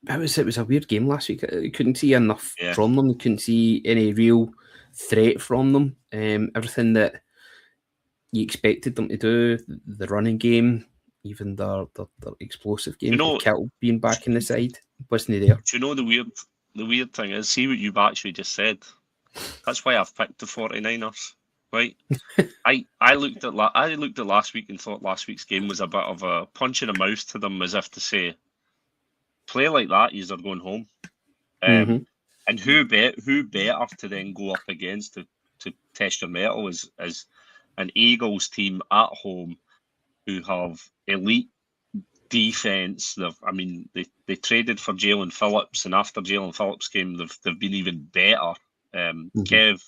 It was a weird game last week. I couldn't see enough from them. I couldn't see any real threat from them. Everything that you expected them to do, the running game, even their explosive game, Kittle being back in the side, wasn't there. Do you know the weird thing is, see what you've actually just said? That's why I've picked the 49ers, right? I looked at last week and thought last week's game was a bit of a punch in the mouth to them, as if to say, play like that, you're going home. And who better to then go up against to test your mettle is an Eagles team at home who have elite defense. They traded for Jalen Phillips, and after Jalen Phillips came, they've been even better. Kev,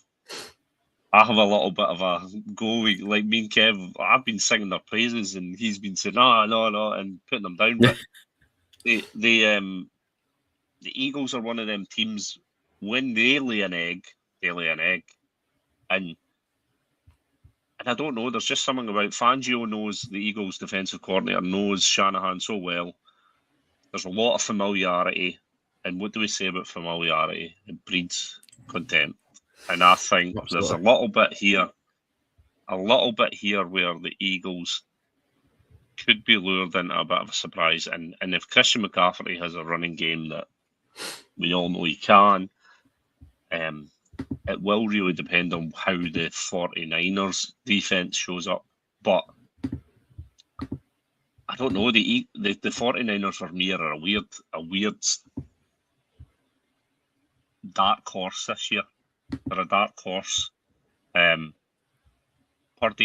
I have a little bit of a go. Like me and Kev, I've been singing their praises, and he's been saying no, and putting them down. But the Eagles are one of them teams. When they lay an egg, and I don't know, there's just something about Fangio knows the Eagles defensive coordinator, knows Shanahan so well. There's a lot of familiarity. And what do we say about familiarity? It breeds contempt. And I think there's a little bit here where the Eagles could be lured into a bit of a surprise. And if Christian McCaffrey has a running game that we all know he can, it will really depend on how the 49ers defense shows up. But I don't know. The 49ers for me are a weird dark horse this year. They're a dark horse. Purdy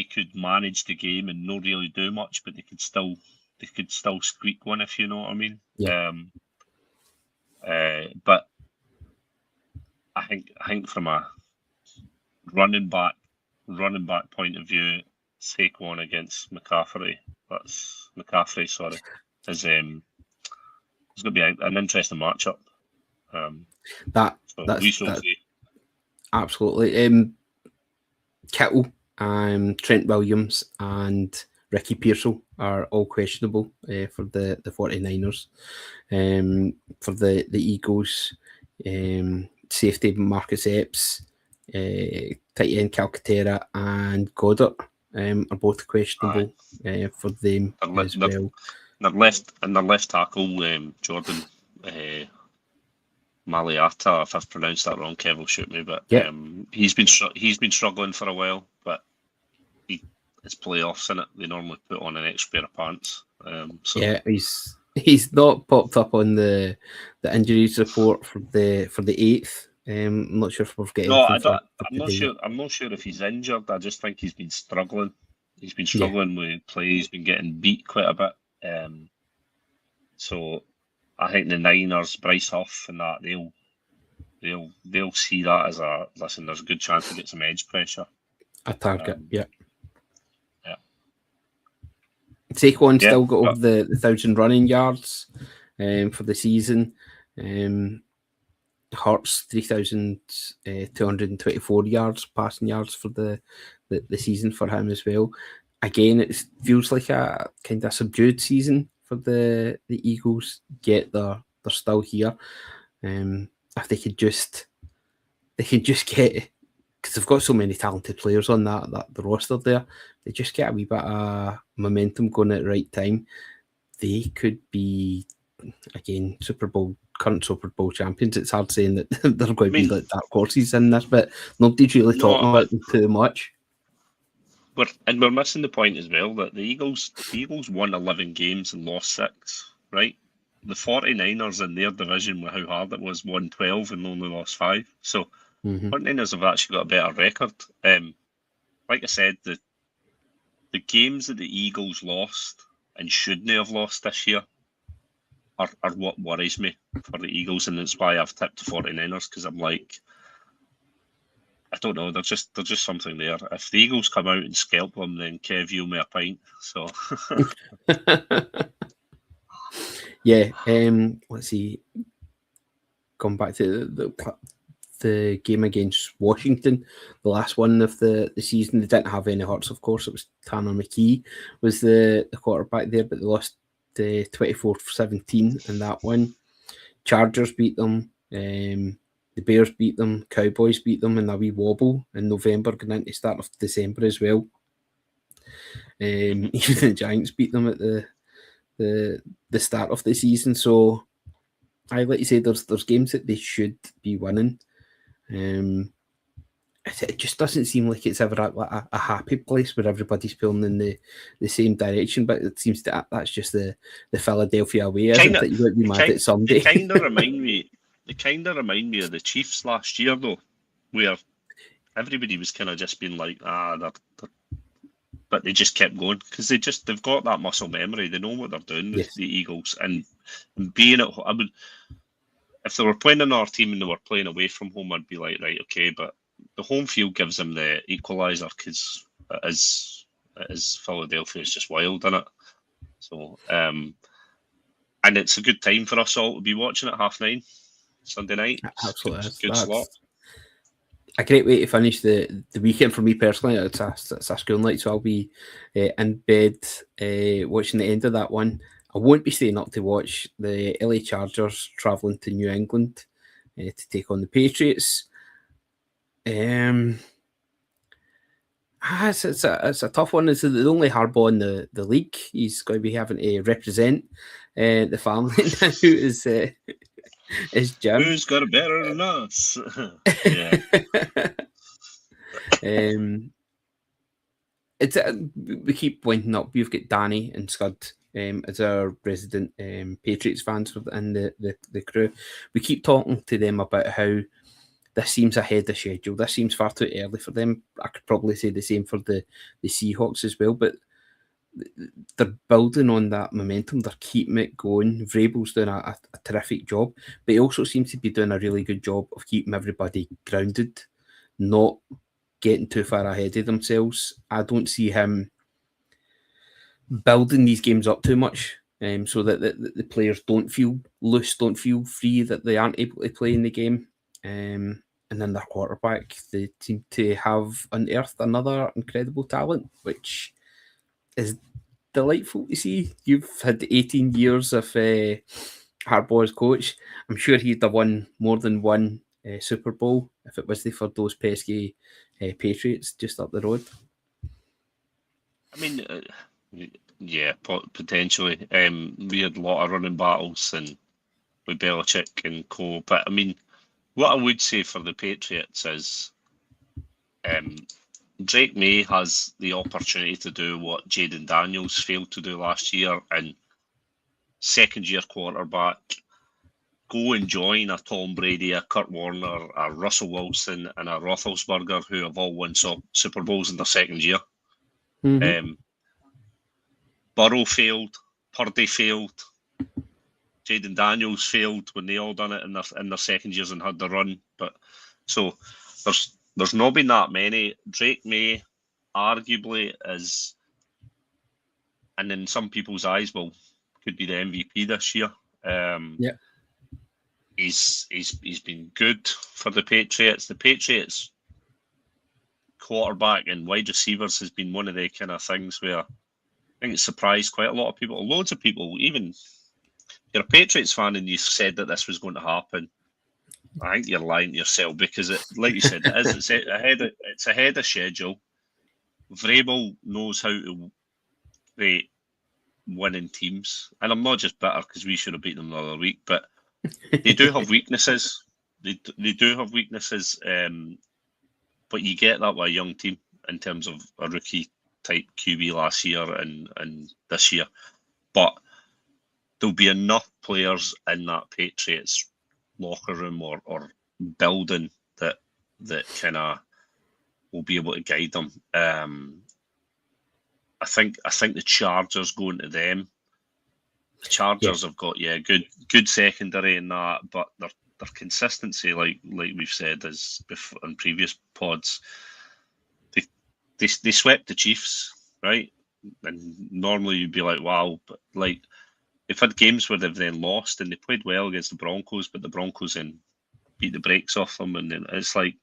could manage the game and not really do much, but they could still squeak one, if you know what I mean. Yeah. But I think from a running back point of view, Saquon against McCaffrey. That's McCaffrey. Sorry, is it's going to be an interesting matchup. That's absolutely. Kittle, Trent Williams, and Ricky Pearsall are all questionable for the 49ers. For the Eagles, safety Marcus Epps, tight end Calcaterra, and Goddard are both questionable for them as well. Their left tackle, Jordan Maliata, if I've pronounced that wrong, Kev will shoot me, but he's been struggling for a while, but it's playoffs, in it. They normally put on an extra pair of pants. He's not popped up on the injuries report for the 8th. I'm not sure if we're getting. No, I'm not sure if he's injured. I just think he's been struggling. He's been struggling with play. He's been getting beat quite a bit. So I think the Niners, Bryce Huff, and that they'll see that as listen. There's a good chance to get some edge pressure. A target, Saquon still got over the 1,000 running yards for the season. Hurts 3,224 yards, passing yards for the season for him as well. Again, it feels like a kind of subdued season for the Eagles, yet they're still here. If they could just get, because they've got so many talented players on the roster there, they just get a wee bit of momentum going at the right time, they could be, again, current Super Bowl champions. It's hard saying that they're going to be like dark horses in this, but nobody's really talking about them too much. We're missing the point as well that the Eagles won 11 games and lost 6, right? The 49ers in their division, with how hard it was, won 12 and only lost 5. So 49ers have actually got a better record. Like I said, the games that the Eagles lost and shouldn't have lost this year are what worries me for the Eagles, and that's why I've tipped the 49ers, because I'm like, I don't know, there's just something there. If the Eagles come out and scalp them, then Kev, you me a pint. So let's see. Going back to the game against Washington, the last one of the season, they didn't have any Hurts, of course. It was Tanner McKee was the quarterback there, but they lost 24-17 in that one. Chargers beat them. The Bears beat them. Cowboys beat them in a wee wobble in November, going into the start of December as well. Even the Giants beat them at the start of the season. So I like to say there's games that they should be winning. It just doesn't seem like it's ever a happy place where everybody's pulling in the same direction, but it seems that's just the Philadelphia way, isn't it? You won't be mad at Sunday. They kind of remind me of the Chiefs last year, though, where everybody was kind of just being like, but they just kept going because they've got that muscle memory. They know what they're doing with the Eagles, and being at home. If they were playing another team and they were playing away from home, I'd be like, right, okay, but the home field gives them the equaliser because it is Philadelphia is just wild, isn't it? So, and it's a good time for us all to be watching at 9:30 Sunday night. Absolutely, good slot. A great way to finish the weekend for me personally. It's a school night, so I'll be in bed watching the end of that one. I won't be staying up to watch the LA Chargers travelling to New England to take on the Patriots. It's a tough one. It's the only hardball in the league. He's going to be having to represent the family now. It's Jim. Who's got it better than us? Yeah. It's we keep pointing up. We've got Danny and Scud as our resident Patriots fans in the crew. We keep talking to them about how this seems ahead of schedule. This seems far too early for them. I could probably say the same for the Seahawks as well, but they're building on that momentum. They're keeping it going. Vrabel's doing a terrific job, but he also seems to be doing a really good job of keeping everybody grounded, not getting too far ahead of themselves. I don't see him building these games up too much, so that the players don't feel loose, don't feel free, that they aren't able to play in the game. And then their quarterback, they seem to have unearthed another incredible talent, which is delightful to see. You've had 18 years of Harbaugh as coach. I'm sure he'd have won more than one Super Bowl if it wasn't for those pesky Patriots just up the road. I mean, yeah, potentially. We had a lot of running battles and with Belichick and co. But I mean, what I would say for the Patriots is Drake May has the opportunity to do what Jaden Daniels failed to do last year, and second-year quarterback, go and join a Tom Brady, a Kurt Warner, a Russell Wilson, and a Roethlisberger, who have all won Super Bowls in their second year. Mm-hmm. Burrow failed, Purdy failed, Jaden Daniels failed when they all done it in their second years and had the run. But so there's not been that many. Drake May arguably is, and in some people's eyes, could be the MVP this year. Yeah. He's been good for the Patriots. The Patriots quarterback and wide receivers has been one of the kind of things where I think it's surprised quite a lot of people. Loads of people, even if you're a Patriots fan and you said that this was going to happen, I think you're lying to yourself, because it, like you said, it's ahead of schedule. Vrabel knows how to create winning teams, and I'm not just bitter because we should have beaten them the other week, but they do have weaknesses. They do have weaknesses, but you get that with a young team in terms of a rookie type QB last year and this year. But there'll be enough players in that Patriots locker room or building that kind of will be able to guide them. I think the Chargers going to them. The Chargers have got good secondary in that, but their consistency, like we've said, is in previous pods. They swept the Chiefs, right? And normally you'd be like, wow, but like they've had games where they've then lost, and they played well against the Broncos, but the Broncos then beat the brakes off them, and then it's like,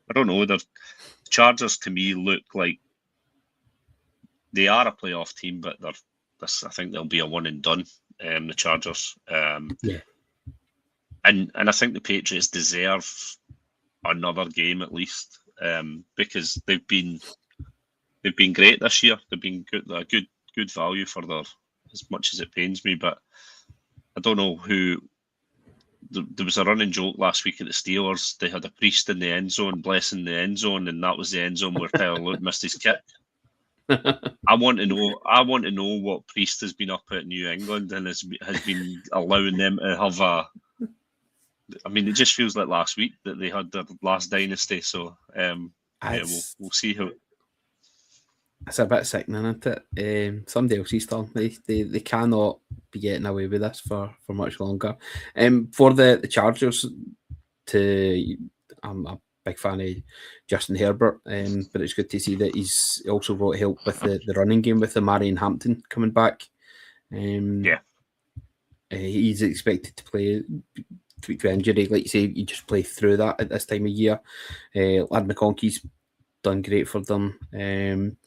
I don't know. The Chargers to me look like they are a playoff team, but I think they'll be a one and done. The Chargers, and I think the Patriots deserve another game at least, because they've been great this year. They've been good value for their, as much as it pains me, but I don't know who. There was a running joke last week at the Steelers. They had a priest in the end zone, blessing the end zone, and that was the end zone where Tyler Loop missed his kick. I want to know what priest has been up at New England and has been allowing them to have a. I mean, it just feels like last week that they had their last dynasty. So we'll see how. It's a bit sickening, isn't it? Somebody else's turn. They cannot be getting away with this for much longer. For the Chargers, I'm a big fan of Justin Herbert, but it's good to see that he's also got help with the running game with the Marion Hampton coming back. He's expected to play tweak the injury. Like you say, you just play through that at this time of year. Lad McConkey's done great for them. Ronde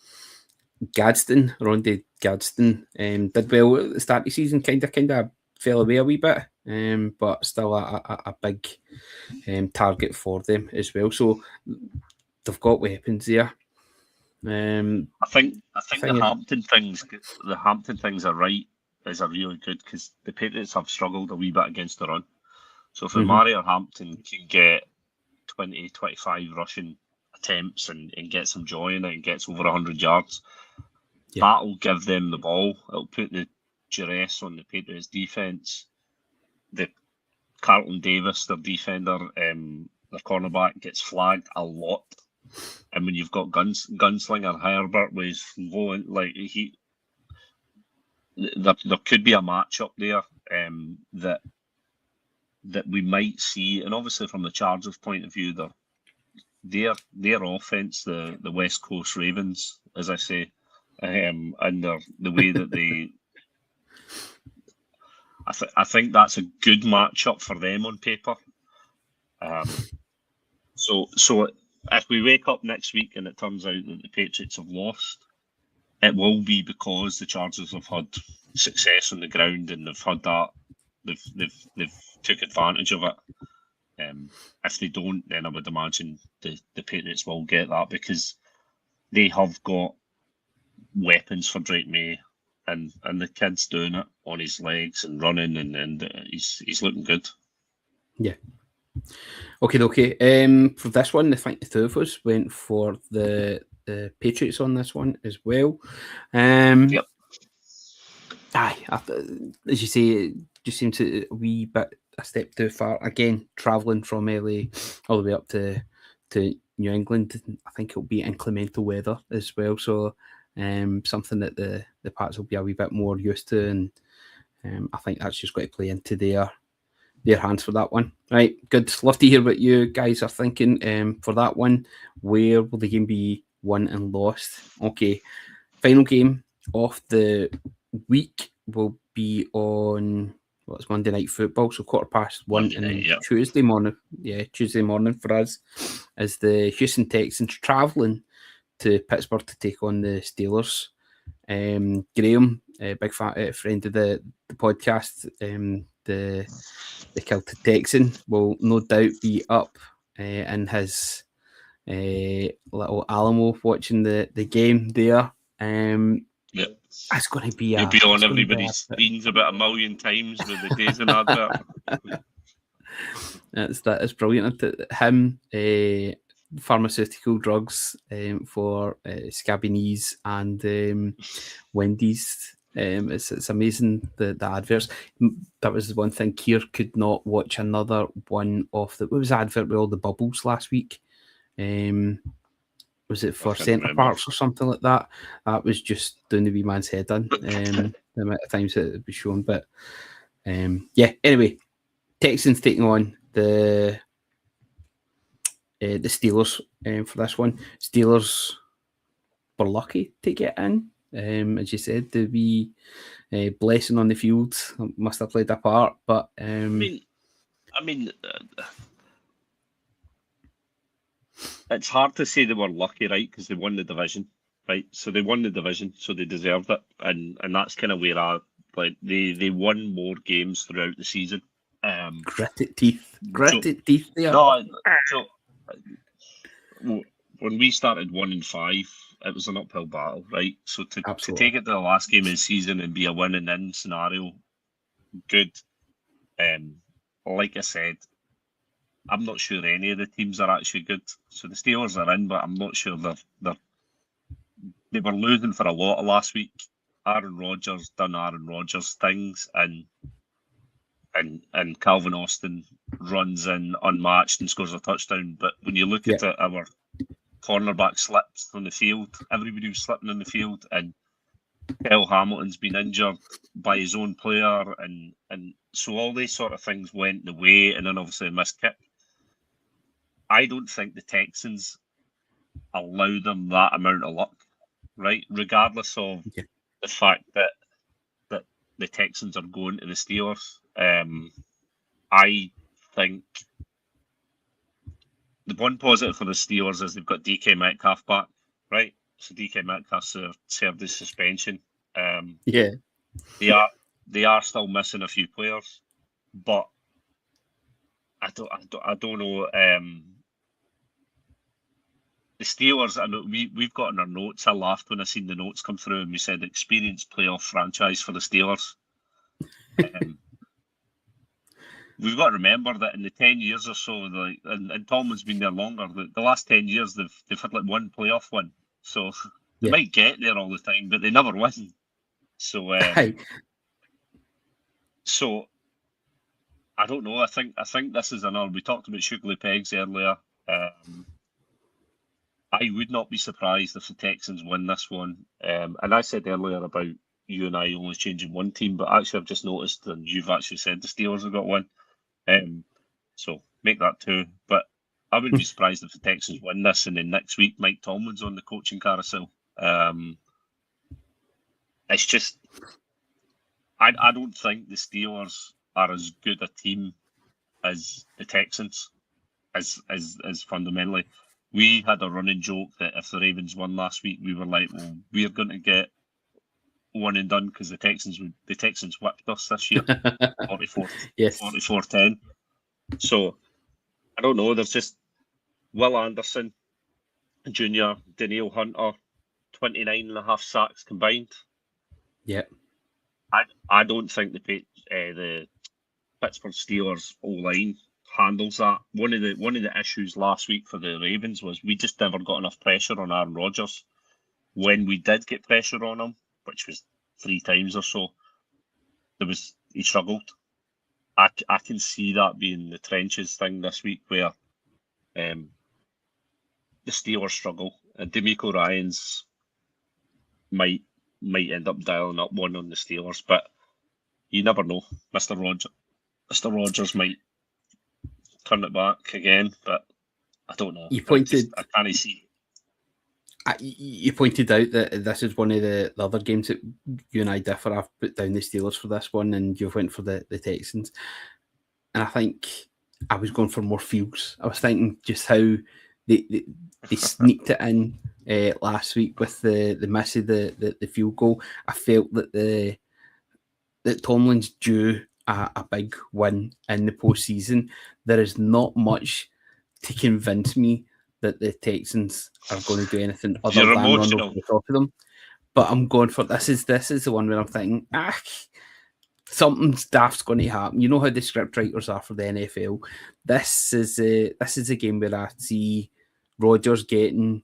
Gadsden, did well at the start of the season, kind of fell away a wee bit, but still a big target for them as well. So they've got weapons there. I think the Hampton things are right, is a really good, because the Patriots have struggled a wee bit against the run. So if Murray or Hampton can get 20, 25 rushing attempts and get some joy in it and gets over 100 yards, that'll give them the ball. It'll put the duress on the Patriots defence. The Carlton Davis, their defender, their cornerback, gets flagged a lot. And when you've got gunslinger Herbert with going like there could be a matchup there that we might see, and obviously from the Chargers' point of view, their offense, the West Coast Ravens, as I say, and the way that they, I think that's a good matchup for them on paper. So if we wake up next week and it turns out that the Patriots have lost, it will be because the Chargers have had success on the ground and they've had that, they've took advantage of it. If they don't, then I would imagine the Patriots will get that because they have got weapons for Drake May, and the kid's doing it on his legs and running, and he's looking good. Yeah. Okay. For this one, I think the two of us went for the Patriots on this one as well. Yep. Aye, as you say, it just seems a wee bit a step too far. Again, travelling from LA all the way up to New England, I think it'll be inclemental weather as well. So something that the Pats will be a wee bit more used to, and I think that's just going to play into their hands for that one. Right, good. Love to hear what you guys are thinking for that one. Where will the game be won and lost? Okay, final game of the week will be on Monday Night Football, so 1:15 on Tuesday morning. Yeah, Tuesday morning for us, as the Houston Texans travelling to Pittsburgh to take on the Steelers. Graham, a big friend of the podcast, the Kilted Texan, will no doubt be up in his little Alamo watching the game there. Yep. It's going to be He'll be on everybody's screens about 1 million times with the days in advert. That is brilliant. Him, pharmaceutical drugs for scabby knees and Wendy's. It's amazing the adverts. That was the one thing. Keir could not watch another one of what was the advert with all the bubbles last week? Was it for Centre Parks or something like that? That was just doing the wee man's head in. The amount of times that it was shown, but yeah. Anyway, Texans taking on the Steelers for this one. Steelers were lucky to get in. As you said, the wee blessing on the field must have played a part. But I mean, it's hard to say they were lucky, right? Because they won the division, right? So they won the division, so they deserved it, and that's kind of where they won more games throughout the season. Gritted teeth there. No, so when we started 1-5, it was an uphill battle, right? So to take it to the last game of the season and be a win and in scenario, good. Like I said, I'm not sure any of the teams are actually good. So the Steelers are in, but I'm not sure they were losing for a lot of last week. Aaron Rodgers done Aaron Rodgers things, and Calvin Austin runs in unmatched and scores a touchdown. But when you look at it, our cornerback slips on the field. Everybody was slipping on the field, and Kyle Hamilton's been injured by his own player, and so all these sort of things went the way, and then obviously a missed kick. I don't think the Texans allow them that amount of luck, right? Regardless of the fact that the Texans are going to the Steelers. I think the one positive for the Steelers is they've got DK Metcalf back, right? So DK Metcalf served his suspension. They are still missing a few players, but I don't know. The Steelers, I know we've got in our notes. I laughed when I seen the notes come through, and we said experienced playoff franchise for the Steelers. we've got to remember that in the 10 years or so, and Tolman's been there longer. The last 10 years, they've had like one playoff win, so they might get there all the time, but they never win. So, so I don't know. I think this is another. We talked about Sugly Pegs earlier. I would not be surprised if the Texans win this one. And I said earlier about you and I only changing one team, but actually I've just noticed, and you've actually said the Steelers have got one. So make that two. But I wouldn't be surprised if the Texans win this, and then next week Mike Tomlin's on the coaching carousel. It's just, I don't think the Steelers are as good a team as the Texans, as fundamentally. We had a running joke that if the Ravens won last week, we were like, well, we're going to get one and done because the Texans whipped us this year, 44-10. So I don't know. There's just Will Anderson Jr., Danielle Hunter, 29.5 sacks combined. Yeah, I don't think the Pittsburgh Steelers O-line handles that. One of the issues last week for the Ravens was we just never got enough pressure on Aaron Rodgers. When we did get pressure on him, which was 3 times or so, he struggled. I can see that being the trenches thing this week, where the Steelers struggle, and D'Amico Ryans might end up dialing up one on the Steelers, but you never know. Mr. Rodgers might turn it back again, but I don't know. I can't see. You pointed out that this is one of the other games that you and I differ. I've put down the Steelers for this one, and you went for the Texans. And I think I was going for more feels. I was thinking just how they sneaked it in last week with the miss of the field goal. I felt that Tomlin's due a big win in the postseason. There is not much to convince me that the Texans are going to do anything other than run over the top of them. But I'm going for this is the one where I'm thinking, something daft's going to happen. You know how the script writers are for the NFL. This is a game where I see Rodgers getting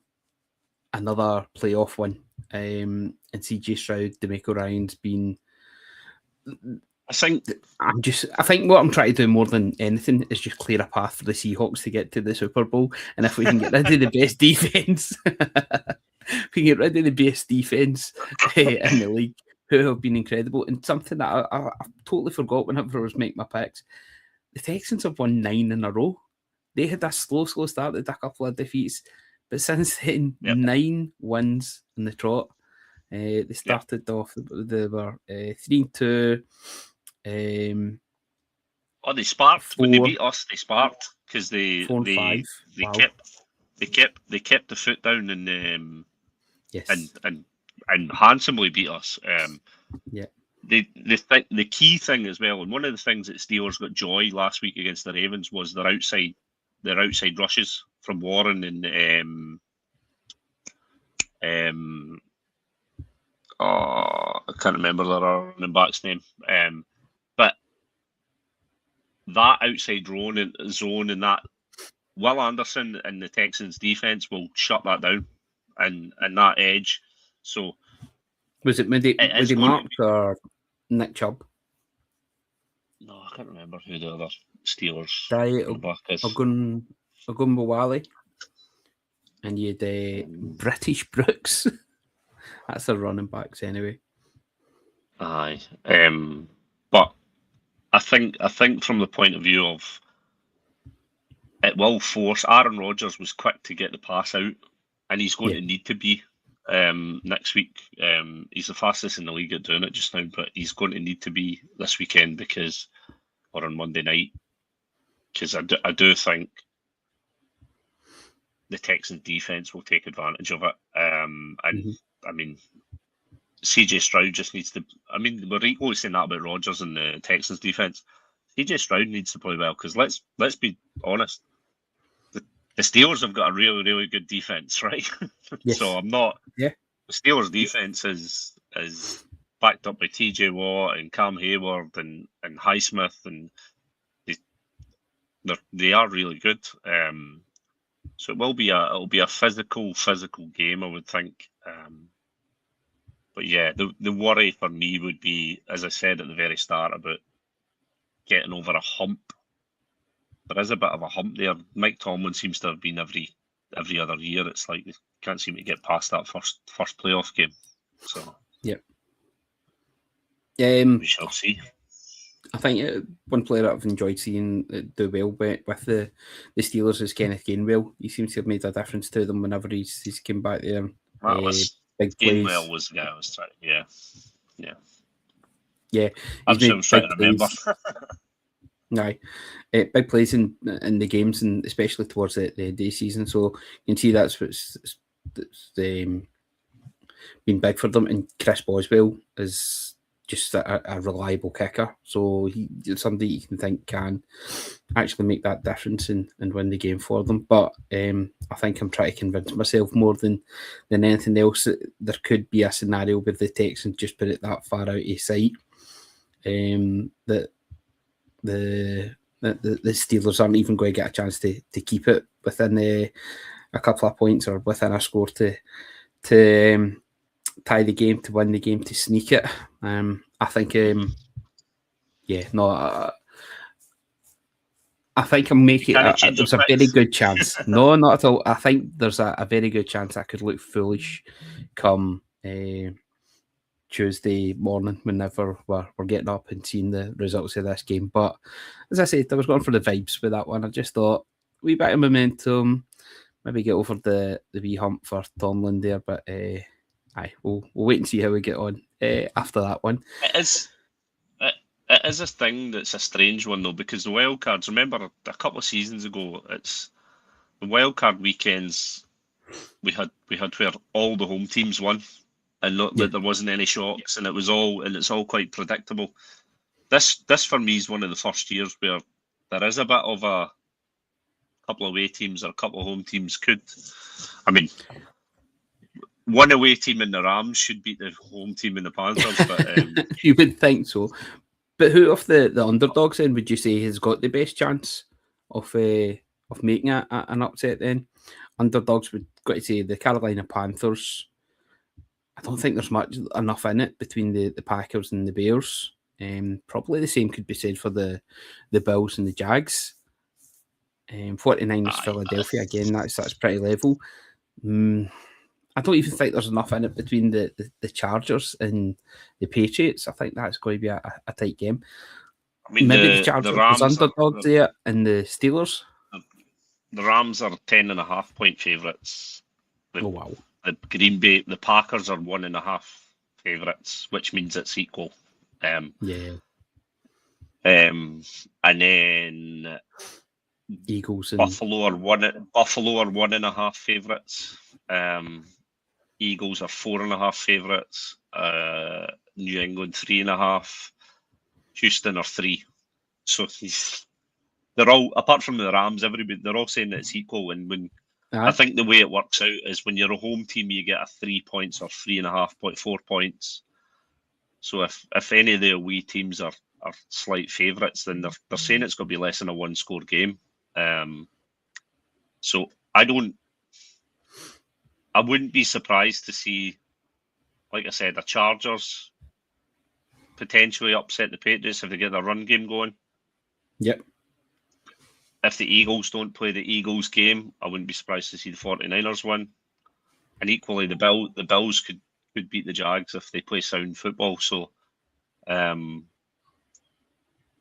another playoff win, and CJ Stroud, D'Amico Ryans being. I think what I'm trying to do more than anything is just clear a path for the Seahawks to get to the Super Bowl. And if we can get rid of the best defense, in the league, who have been incredible, and something that I totally forgot whenever I was making my picks, the Texans have won 9 in a row. They had a slow start, they had a couple of defeats, but since then, 9 wins in the trot. They started off, they were 3-2. They sparked when they beat us. They sparked because they kept the foot down and and handsomely beat us. The key thing as well, and one of the things that Steelers got joy last week against the Ravens was their outside rushes from Warren and I can't remember their running back's name. But that outside zone and that Will Anderson and the Texans defense will shut that down and that edge. So was it Mark or Nick Chubb? No, I can't remember who the other Steelers back is. Ogunbowale. And you had British Brooks. That's the running backs anyway. Aye. But I think from the point of view of it will force. Aaron Rodgers was quick to get the pass out, and he's going to need to be next week. He's the fastest in the league at doing it just now, but he's going to need to be this weekend or on Monday night, because I do think the Texans defense will take advantage of it. I mean, CJ Stroud just needs to. I mean, we're equally saying that about Rodgers and the Texans defense. CJ Stroud needs to play well, because let's be honest, the Steelers have got a really, really good defense, right? Yes. So I'm not. Yeah. The Steelers defense is backed up by TJ Watt and Cam Hayward and Highsmith, and they are really good. So it'll be a physical game, I would think. But yeah, the worry for me would be, as I said at the very start, about getting over a hump. There is a bit of a hump there. Mike Tomlin seems to have been every other year. It's like they can't seem to get past that first playoff game. So yep. We shall see. I think one player that I've enjoyed seeing do well with the Steelers is Kenneth Gainwell. He seems to have made a difference to them whenever he's come back there. That was big plays. Gainwell was the guy I was trying. Yeah. He's made trying to remember. Aye, big plays in the games, and especially towards the end of the season. So you can see that's been big for them. And Chris Boswell is just a reliable kicker. So he's somebody you can think can actually make that difference and win the game for them. But I think I'm trying to convince myself more than anything else that there could be a scenario where the Texans just put it that far out of sight. That the Steelers aren't even going to get a chance to keep it within a couple of points or within a score to tie the game, to win the game, to sneak it. I think, I think I'm making there's a very good chance. No, not at all. I think there's a very good chance I could look foolish come Tuesday morning whenever we're getting up and seeing the results of this game. But as I said, I was going for the vibes with that one. I just thought wee bit of momentum, maybe get over the wee hump for Tomlin there. But we'll wait and see how we get on after that one. It is a thing that's a strange one though, because the wild cards. Remember a couple of seasons ago, it's the wild card weekends. We had where all the home teams won. And not that there wasn't any shocks, and it's all quite predictable. This for me is one of the first years where there is a bit of a couple of away teams or a couple of home teams could. I mean, one away team in the Rams should beat the home team in the Panthers, but you would think so. But who of the underdogs then would you say has got the best chance of making an upset then? Underdogs would got to say the Carolina Panthers. I don't think there's enough in it between the Packers and the Bears. Probably the same could be said for the Bills and the Jags. 49ers, Philadelphia, again, that's pretty level. I don't even think there's enough in it between the Chargers and the Patriots. I think that's going to be a tight game. I mean, maybe the Chargers was underdogs there, and the Steelers. The Rams are 10.5-point favourites. Oh wow! The Packers are 1.5 favourites, which means it's equal. And then Eagles and Buffalo are 1.5 favourites. Eagles are 4.5 favourites. New England 3.5. Houston are 3. So they're all, apart from the Rams, they're all saying that it's equal. And when I think the way it works out is when you're a home team, you get a 3 points or 4 points. So if any of the away teams are slight favourites, then they're saying it's going to be less than a 1-score game. So I wouldn't be surprised to see, like I said, the Chargers potentially upset the Patriots if they get their run game going. Yep. If the Eagles don't play the Eagles game, I wouldn't be surprised to see the 49ers win. And equally, the Bills could beat the Jags if they play sound football. So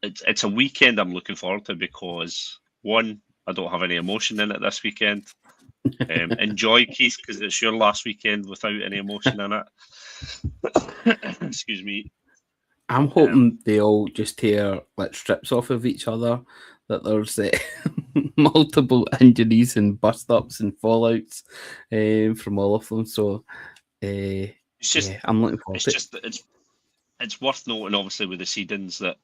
it's a weekend I'm looking forward to because, one, I don't have any emotion in it this weekend. Enjoy, Keith, because it's your last weekend without any emotion in it. Excuse me. I'm hoping they all just tear strips off of each other, that there's multiple injuries and bust-ups and fallouts from all of them. So I'm looking forward to it. It's worth noting, obviously, with the seedings that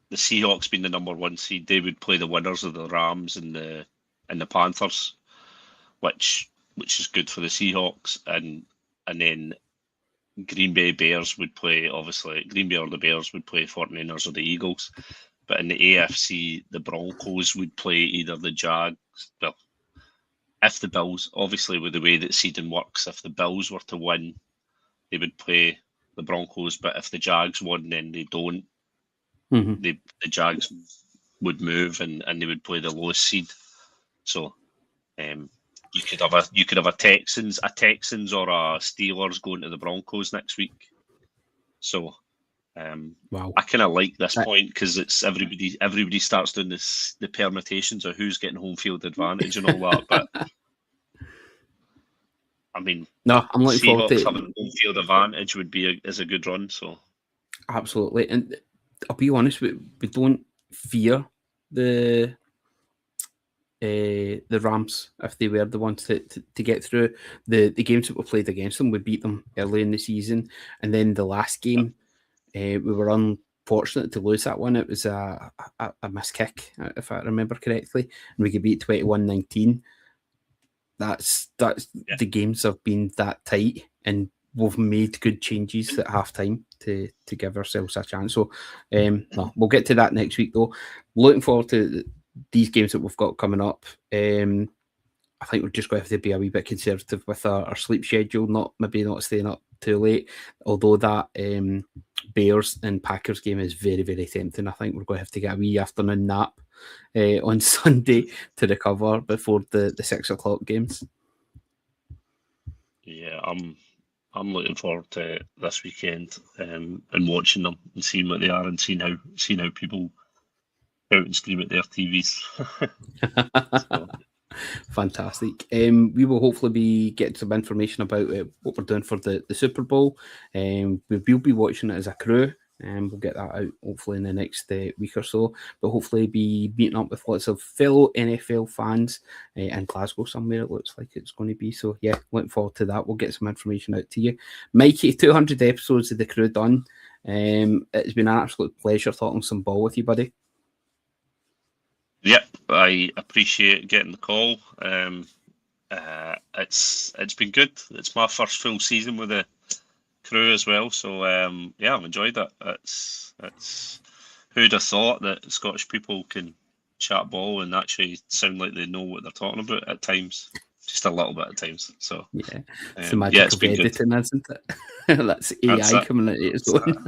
the Seahawks being the number 1 seed, they would play the winners of the Rams and the Panthers, which is good for the Seahawks, and then Green Bay or the Bears would play 49ers or the Eagles. But in the AFC, the Broncos would play either the Jags. Well, if the Bills, obviously with the way that seeding works, if the Bills were to win, they would play the Broncos. But if the Jags won, then they don't. The Jags would move and they would play the lowest seed. So you could have a Texans or a Steelers going to the Broncos next week. So wow. I kind of like this point because it's everybody starts doing the permutations of who's getting home field advantage and all that. But I mean, no, I'm looking forward to having home field advantage would be a good run. So absolutely, and I'll be honest, we don't fear the Rams if they were the ones to get through. The games that we played against them, we beat them early in the season, and then the last game, we were unfortunate to lose that one. It was a missed kick, if I remember correctly, and we could beat 21-19. That's the games have been that tight, and we've made good changes at halftime to give ourselves a chance. So no, we'll get to that next week though. Looking forward to these games that we've got coming up. I think we're just going to have to be a wee bit conservative with our sleep schedule, maybe not staying up too late. Although that Bears and Packers game is very, very tempting. I think we're going to have to get a wee afternoon nap on Sunday to recover before the 6 o'clock games. Yeah, I'm looking forward to this weekend and watching them and seeing what they are and seeing how people out and scream at their TVs. So. Fantastic. We will hopefully be getting some information about what we're doing for the Super Bowl. We will be watching it as a crew, and we'll get that out hopefully in the next week or so. But hopefully be meeting up with lots of fellow NFL fans in Glasgow somewhere. It looks like it's going to be. So yeah, looking forward to that. We'll get some information out to you. Mikey, 200 episodes of the crew done. It's been an absolute pleasure talking some ball with you, buddy. Yep, I appreciate getting the call. It's been good. It's my first full season with the crew as well. So yeah, I've enjoyed it. It's who'd have thought that Scottish people can chat ball and actually sound like they know what they're talking about at times. Just a little bit at times. So yeah, it's the magic of editing, isn't it? That's AI coming at its own.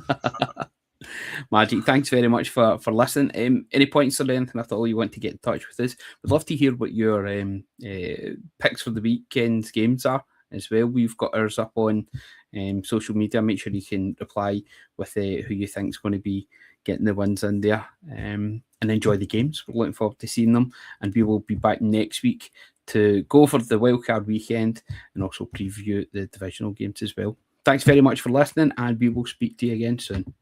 Magic. Thanks very much for listening. Any points or anything at all you want to get in touch with us? We'd love to hear what your picks for the weekend's games are as well. We've got ours up on social media. Make sure you can reply with who you think is going to be getting the wins in there, and enjoy the games. We're looking forward to seeing them, and we will be back next week to go for the wildcard weekend and also preview the divisional games as well. Thanks very much for listening, and we will speak to you again soon.